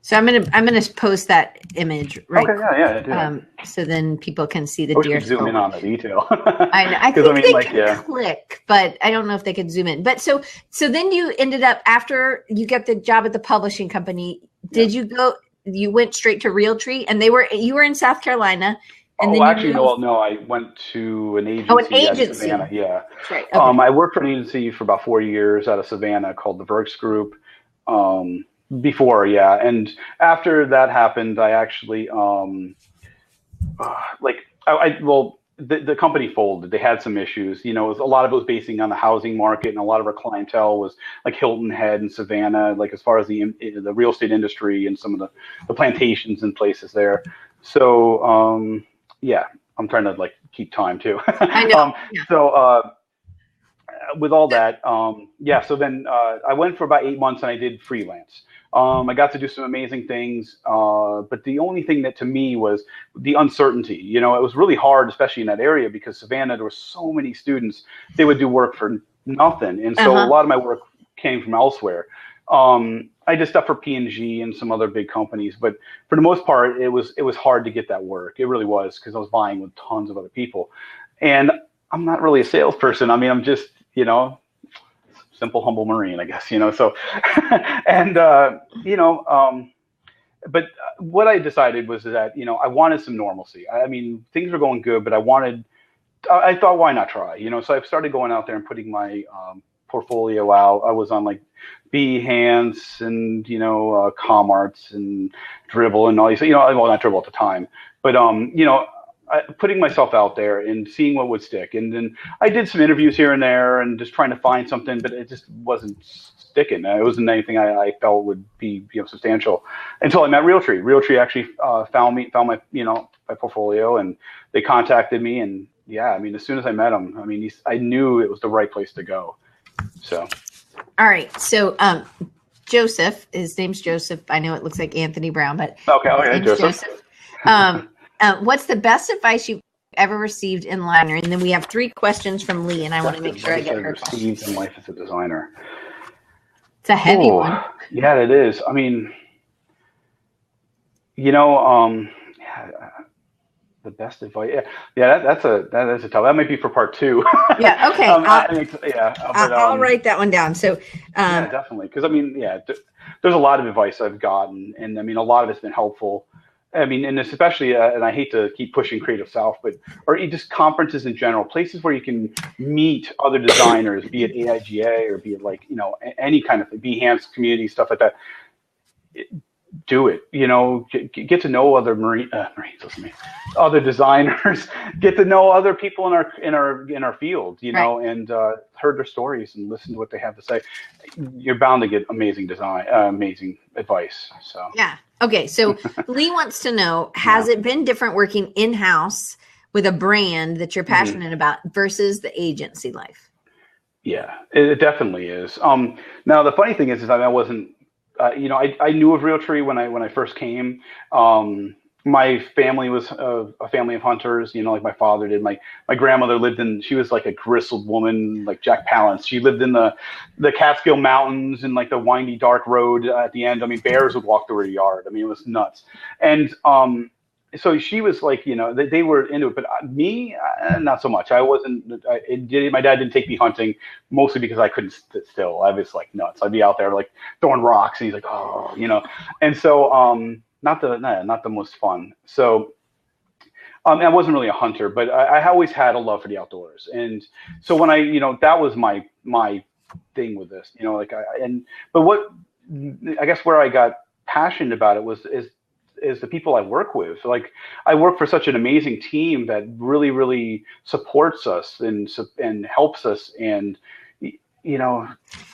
So I'm gonna post that image right. Okay, yeah. So then people can see the deer. Zoom in on the detail. I think they could click, but I don't know if they could zoom in. But so then you ended up, after you got the job at the publishing company, you went straight to Realtree, and you were in South Carolina. And no, I went to an agency. Oh, an agency. Out of Savannah, yeah. That's right. Okay. I worked for an agency for about 4 years out of Savannah called the Verks Group. Before, and after that happened, I actually Well, the company folded. They had some issues. You know, a lot of it was basing on the housing market, and a lot of our clientele was like Hilton Head and Savannah, like as far as the real estate industry and some of the plantations and places there. So yeah, I'm trying to like keep time too. I know. Yeah. So with all that, yeah. So then I went for about 8 months, and I did freelance. I got to do some amazing things, but the only thing that to me was the uncertainty. You know, it was really hard, especially in that area, because Savannah, there were so many students. They would do work for nothing, and so a lot of my work came from elsewhere. I did stuff for P&G and some other big companies, but for the most part, it was hard to get that work. It really was, because I was vying with tons of other people, and I'm not really a salesperson. I mean, I'm just, you know, simple, humble Marine, I guess, you know, so, and, you know, but what I decided was that, you know, I wanted some normalcy. I mean, things were going good, but I thought, why not try, you know? So I started going out there and putting my portfolio out. I was on like Behance and, you know, ComArts and Dribble and all these, you know, well, not Dribble at the time, but, you know, putting myself out there and seeing what would stick. And then I did some interviews here and there and just trying to find something, but it just wasn't sticking. It wasn't anything I felt would be, you know, substantial until I met Realtree. Realtree actually found my, you know, my portfolio, and they contacted me. And yeah, I mean, as soon as I met him, I mean, I knew it was the right place to go. So. All right. So, Joseph, his name's Joseph. I know it looks like Anthony Brown, but okay, Joseph. What's the best advice you've ever received in liner? And then we have 3 questions from Lee, and I want to make sure I get her received in life as a designer. It's a heavy one. Yeah, it is. I mean, you know, the best advice. Yeah, that is a tough. That might be for part 2. Yeah. Okay. I'll but, write that one down. So. Yeah, definitely. Because I mean, yeah, there's a lot of advice I've gotten, and I mean, a lot of it's been helpful. I mean, and especially, and I hate to keep pushing Creative South, or just conferences in general, places where you can meet other designers, be it AIGA or be it like, you know, any kind of thing, Behance community, stuff like that. Do it, you know, get to know other Marines, listen to me, other designers, get to know other people in our field, you know, right. And heard their stories and listen to what they have to say. You're bound to get amazing advice. So yeah. Okay. So Lee wants to know, has it been different working in-house with a brand that you're passionate about versus the agency life? Yeah, it definitely is. Now the funny thing is I wasn't, you know, I knew of Realtree when I first came. My family was a family of hunters, you know, like my father did. My grandmother she was like a grizzled woman, like Jack Palance. She lived in the Catskill Mountains and like the windy, dark road at the end. I mean, bears would walk through her yard. I mean, it was nuts. And so she was like, you know, they were into it, but me, not so much. I wasn't. My dad didn't take me hunting, mostly because I couldn't sit still. I was like nuts. I'd be out there like throwing rocks, and he's like, oh, you know. And so, not the most fun. So, I wasn't really a hunter, but I always had a love for the outdoors. And so when you know, that was my thing with this, you know, like but what I guess where I got passionate about it is the people I work with. Like I work for such an amazing team that really, really supports us and helps us. And, you know,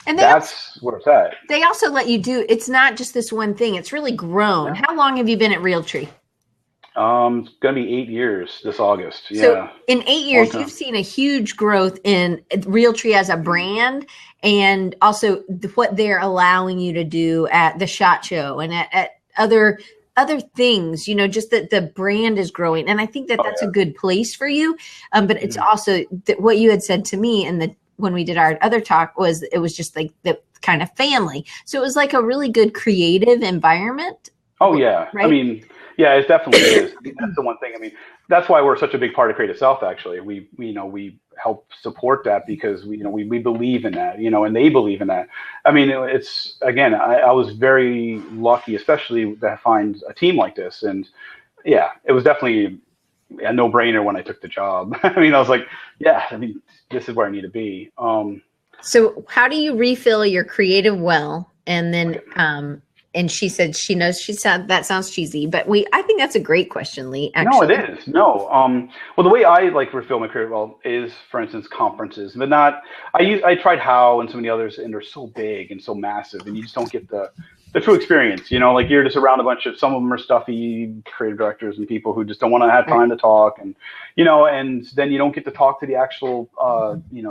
and that's where it's at. They also let you it's not just this one thing. It's really grown. Yeah. How long have you been at Realtree? It's going to be 8 years this August. Yeah. So in 8 years, you've seen a huge growth in Realtree as a brand, and also what they're allowing you to do at the SHOT Show and at other things, you know, just that the brand is growing. And I think that's a good place for you. But it's also what you had said to me when we did our other talk was it was just like the kind of family. So it was like a really good creative environment. Oh yeah. Right? I mean, yeah, it definitely is. That's the one thing. I mean, that's why we're such a big part of Creative South. Actually, we help support that because we believe in that, you know, and they believe in that. I mean, it's again, I was very lucky, especially to find a team like this, and yeah, it was definitely a no-brainer when I took the job. I mean, I was like, yeah, I mean, this is where I need to be. So how do you refill your creative well, and then and she said she knows that sounds cheesy, but I think that's a great question, Lee. No, Actually. it is. No. Well, the way I like to refill my career is, for instance, conferences, but not. I tried How and so many others, and they're so big and so massive, and you just don't get the true experience. Like you're just around a bunch of, some of them are stuffy creative directors and people who just don't want to have time to talk, and and then you don't get to talk to the actual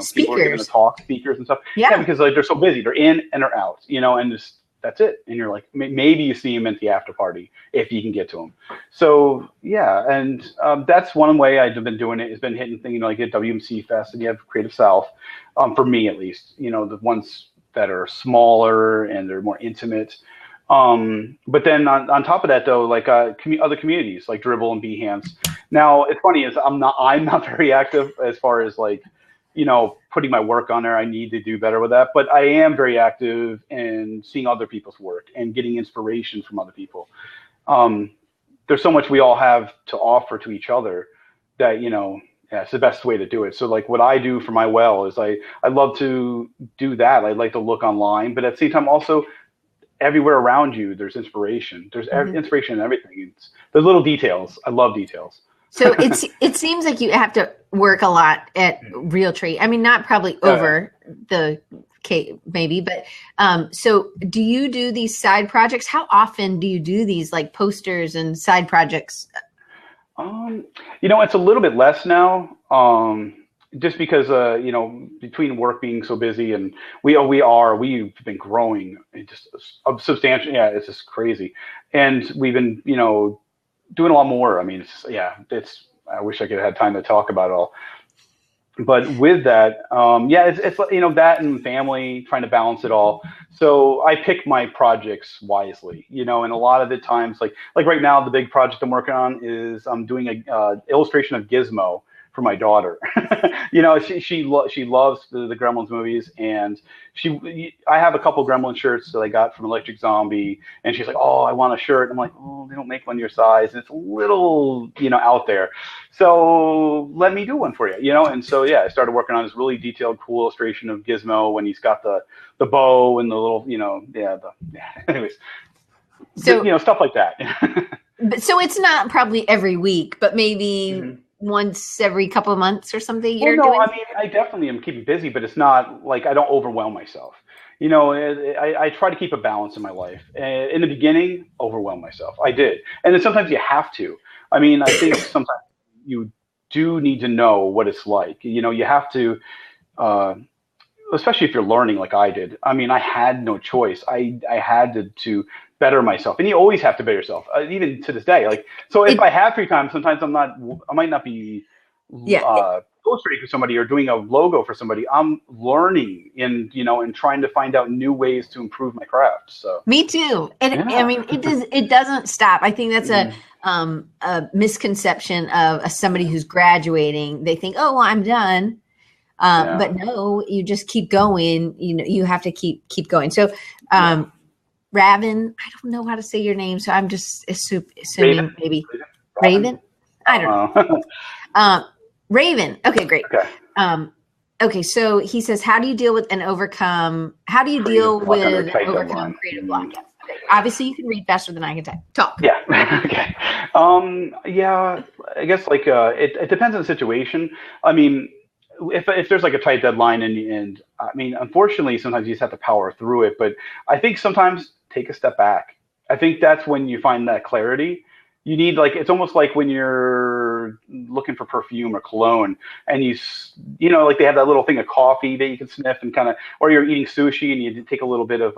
speakers. People who are going to talk, speakers and stuff. Yeah, because like they're so busy, they're in and they're out. And just. That's it. And you're like, maybe you see him at the after party if you can get to him. So yeah, and that's one way I've been doing it. Has been hitting things, like at WMC Fest, and you have Creative South. For me, at least, the ones that are smaller and they're more intimate. But then on top of that, though, like other communities like Dribble and Behance. Now it's funny is I'm not very active as far as like. Putting my work on there. I need to do better with that, but I am very active in seeing other people's work and getting inspiration from other people. There's so much we all have to offer to each other that, it's the best way to do it. So like what I do for my well is I love to do that. I like to look online, but at the same time, also everywhere around you, there's inspiration. There's inspiration in everything. There's little details. I love details. So it seems like you have to work a lot at Realtree. I mean, not probably over the K maybe, but so do you do these side projects? How often do you do these like posters and side projects? It's a little bit less now. Just because between work being so busy and we've been growing just substantially. Yeah, it's just crazy, and we've been doing a lot more. I mean, I wish I could have had time to talk about it all. But with that, it's that and family, trying to balance it all. So I pick my projects wisely, and a lot of the times, like right now, the big project I'm working on is I'm doing a illustration of Gizmo for my daughter. She loves the Gremlins movies, and I have a couple Gremlin shirts that I got from Electric Zombie, and she's like, "Oh, I want a shirt." I'm like, "Oh, they don't make one your size, and it's a little, out there. So let me do one for you, And so I started working on this really detailed, cool illustration of Gizmo when he's got the bow and the little, anyways. So stuff like that. But so it's not probably every week, but maybe. Once every couple of months or something you're doing? I mean, I definitely am keeping busy, but it's not like I don't overwhelm myself. I try to keep a balance in my life. In the beginning, overwhelm myself. I did. And then sometimes you have to. I mean, I think sometimes you do need to know what it's like. You have to, especially if you're learning like I did. I mean, I had no choice. I had to better myself, and you always have to better yourself, even to this day. Like, so if I have free time, sometimes I might not be illustrating for somebody or doing a logo for somebody. I'm learning and trying to find out new ways to improve my craft. So me too, and I mean, it doesn't stop. I think that's a misconception of somebody who's graduating. They think, oh, well, I'm done. But no, you just keep going. You have to keep going. So, Raven, I don't know how to say your name, so I'm just assuming maybe Raven. I don't know. Raven. Okay, great. Okay. Okay, so he says, how do you deal with and overcome? How do you deal with overcome creative block? Yes. Okay. Obviously, you can read faster than I can talk. Yeah. Okay. I guess like it depends on the situation. I mean, if there's like a tight deadline and I mean, unfortunately, sometimes you just have to power through it. But I think sometimes take a step back. I think that's when you find that clarity. You need it's almost like when you're looking for perfume or cologne and like they have that little thing of coffee that you can sniff and or you're eating sushi and you take a little bit of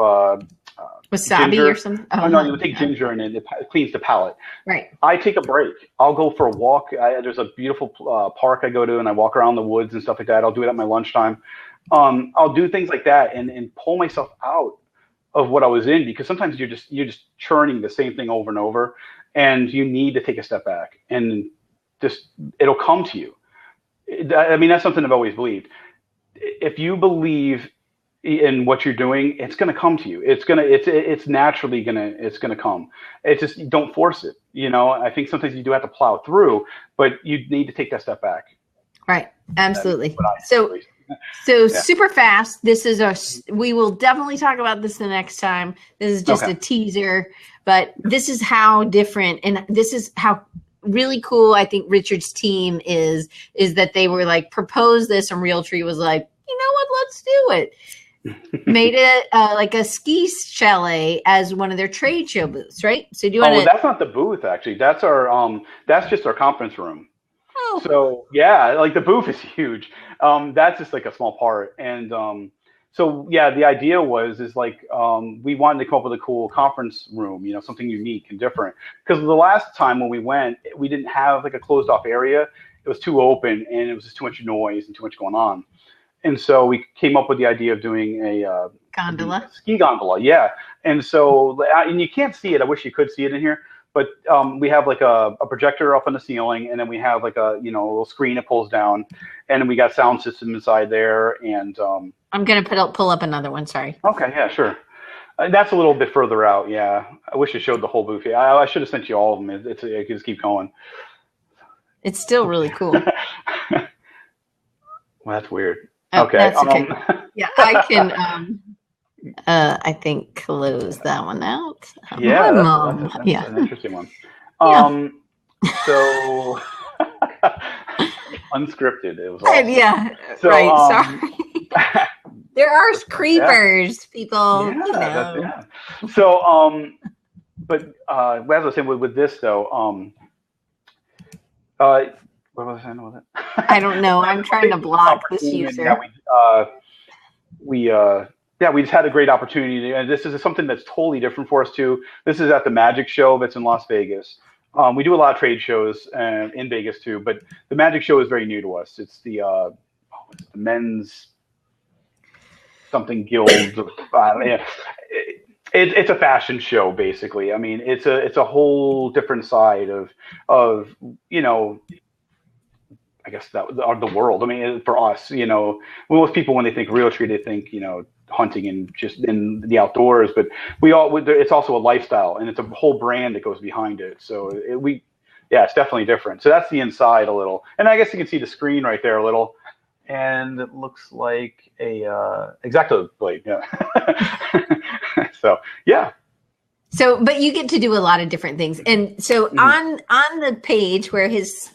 wasabi ginger. Or something. Oh, no, you take ginger and it cleans the palate. Right. I take a break. I'll go for a walk. There's a beautiful park I go to and I walk around the woods and stuff like that. I'll do it at my lunchtime. I'll do things like that and pull myself out of what I was in, because sometimes you're just churning the same thing over and over, and you need to take a step back and just it'll come to you. I mean, that's something I've always believed. If you believe in what you're doing, it's going to come to you. It's naturally gonna come. It's just, don't force it. I think sometimes you do have to plow through, but you need to take that step back. Right. Absolutely. So super fast. This is we will definitely talk about this the next time. This is just a teaser, but this is how different, and this is how really cool I think Richard's team is that they were like, proposed this, and Realtree was like, you know what, let's do it. Made it like a ski chalet as one of their trade show booths, right? So do you want to? That's not the booth, actually. That's our that's just our conference room. Oh. So yeah, like the booth is huge. That's just like a small part, and so yeah, the idea is like we wanted to come up with a cool conference room, something unique and different. Because the last time when we went, we didn't have like a closed off area. It was too open, and it was just too much noise and too much going on. And so we came up with the idea of doing a gondola, ski gondola, yeah. And so, and you can't see it. I wish you could see it in here, but we have like a projector up on the ceiling, and then we have like a little screen that pulls down, and then we got sound system inside there. And I'm gonna pull up another one. Sorry. Okay, yeah, sure. That's a little bit further out. Yeah, I wish it showed the whole booth. Yeah, I should have sent you all of them. It can just keep going. It's still really cool. Well, that's weird. Oh, okay. That's okay. Yeah, I can. I think close that one out. Yeah, that's an interesting one. So unscripted. It was awesome. Yeah. So, right. Sorry. There are creepers, people. Yeah. So, but as I was saying with this though, what was I saying with it? I don't know. I'm trying to block this user. We just had a great opportunity, and this is something that's totally different for us too. This is at the Magic Show that's in Las Vegas. We do a lot of trade shows in Vegas too, but the Magic Show is very new to us. It's the men's something guild. It's a fashion show basically. I mean, it's a whole different side of I guess that of the world. I mean, for us, most people when they think Realtree, they think hunting and just in the outdoors. But it's also a lifestyle, and it's a whole brand that goes behind it. So it's definitely different. So that's the inside a little, and I guess you can see the screen right there a little, and it looks like a X-Acto blade. Yeah. So yeah. So, but you get to do a lot of different things. And so on the page where his,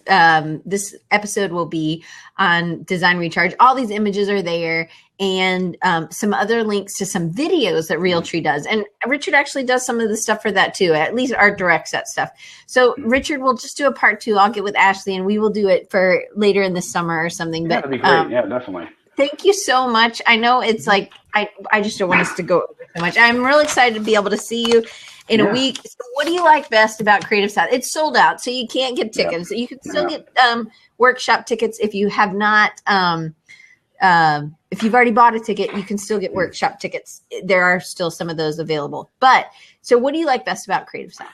this episode will be on Design Recharge, all these images are there, and some other links to some videos that Realtree does. And Richard actually does some of the stuff for that too, at least art directs that stuff. So Richard will just do a part 2. I'll get with Ashley and we will do it for later in the summer or something. Yeah, that'd be great. Yeah, definitely. Thank you so much. I know it's like, I just don't want us to go over so much. I'm really excited to be able to see you in a week. So what do you like best about Creative South? It's sold out, so you can't get tickets. You can still get workshop tickets if you have not. If you've already bought a ticket, you can still get workshop tickets. There are still some of those available. But so what do you like best about Creative South?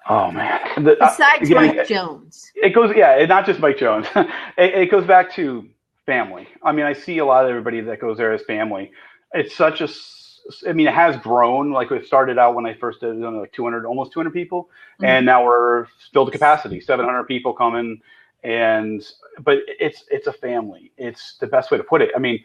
Oh man! Besides Mike Jones, it goes. Yeah, not just Mike Jones. it goes back to family. I mean, I see a lot of everybody that goes there as family. It's such a. I mean, it has grown. Like it started out when I first did it, like 200, almost 200 people, and now we're still to capacity, 700 people coming. But it's a family. It's the best way to put it. I mean,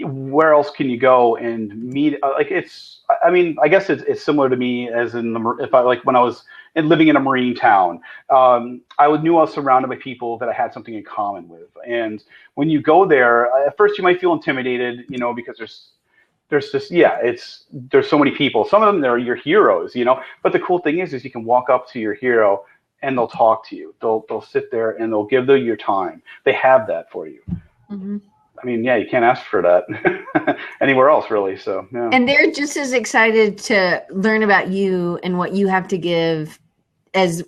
where else can you go and meet? I mean, I guess it's similar to me as when I was living in a marine town. I knew I was surrounded by people that I had something in common with. And when you go there, at first you might feel intimidated, because there's so many people. Some of them, they're your heroes, but the cool thing is you can walk up to your hero and they'll talk to you. They'll sit there and they'll give you your time. They have that for you. Mm-hmm. I mean, you can't ask for that anywhere else, really. So, yeah. And they're just as excited to learn about you and what you have to give as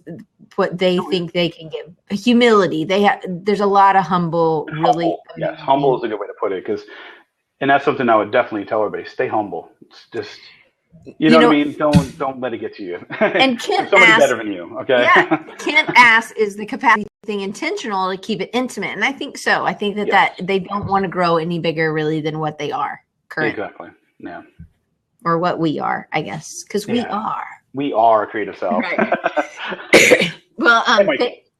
what they think they can give. Humility. There's a lot of humble. Yes, humble is a good way to put it, and that's something I would definitely tell everybody. Stay humble. It's just, you know what I mean? Don't let it get to you. And can't somebody ask, better than you. Okay. Yeah. Can't ask is the capacity thing intentional to keep it intimate. And I think so. I think that they don't want to grow any bigger really than what they are currently. Exactly. Yeah. Or what we are, I guess. Because we are. We are Creative South. Right. Well,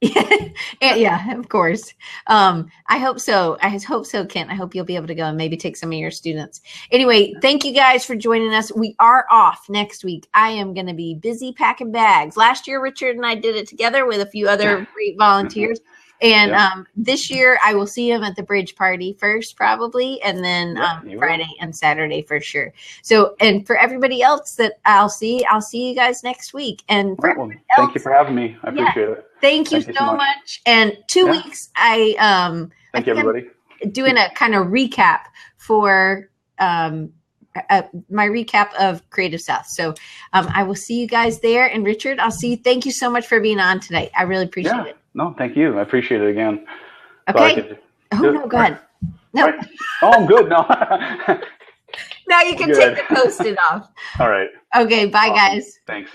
Yeah, of course. I hope so. I hope so, Kent. I hope you'll be able to go and maybe take some of your students. Anyway, thank you guys for joining us. We are off next week. I am going to be busy packing bags. Last year, Richard and I did it together with a few other great volunteers. And this year, I will see him at the bridge party first, probably, and then Friday and Saturday for sure. So, and for everybody else that I'll see you guys next week. And for thank you for having me. I appreciate it. Thank you so much. And 2 weeks, thank you, everybody. Doing a kind of recap for my recap of Creative South. So I will see you guys there. And Richard, I'll see you. Thank you so much for being on today. I really appreciate it. No, thank you. I appreciate it again. Okay. No, go ahead. No. Right. Oh, I'm good. No. Now you can take the post-it off. All right. Okay. Bye, guys. Thanks.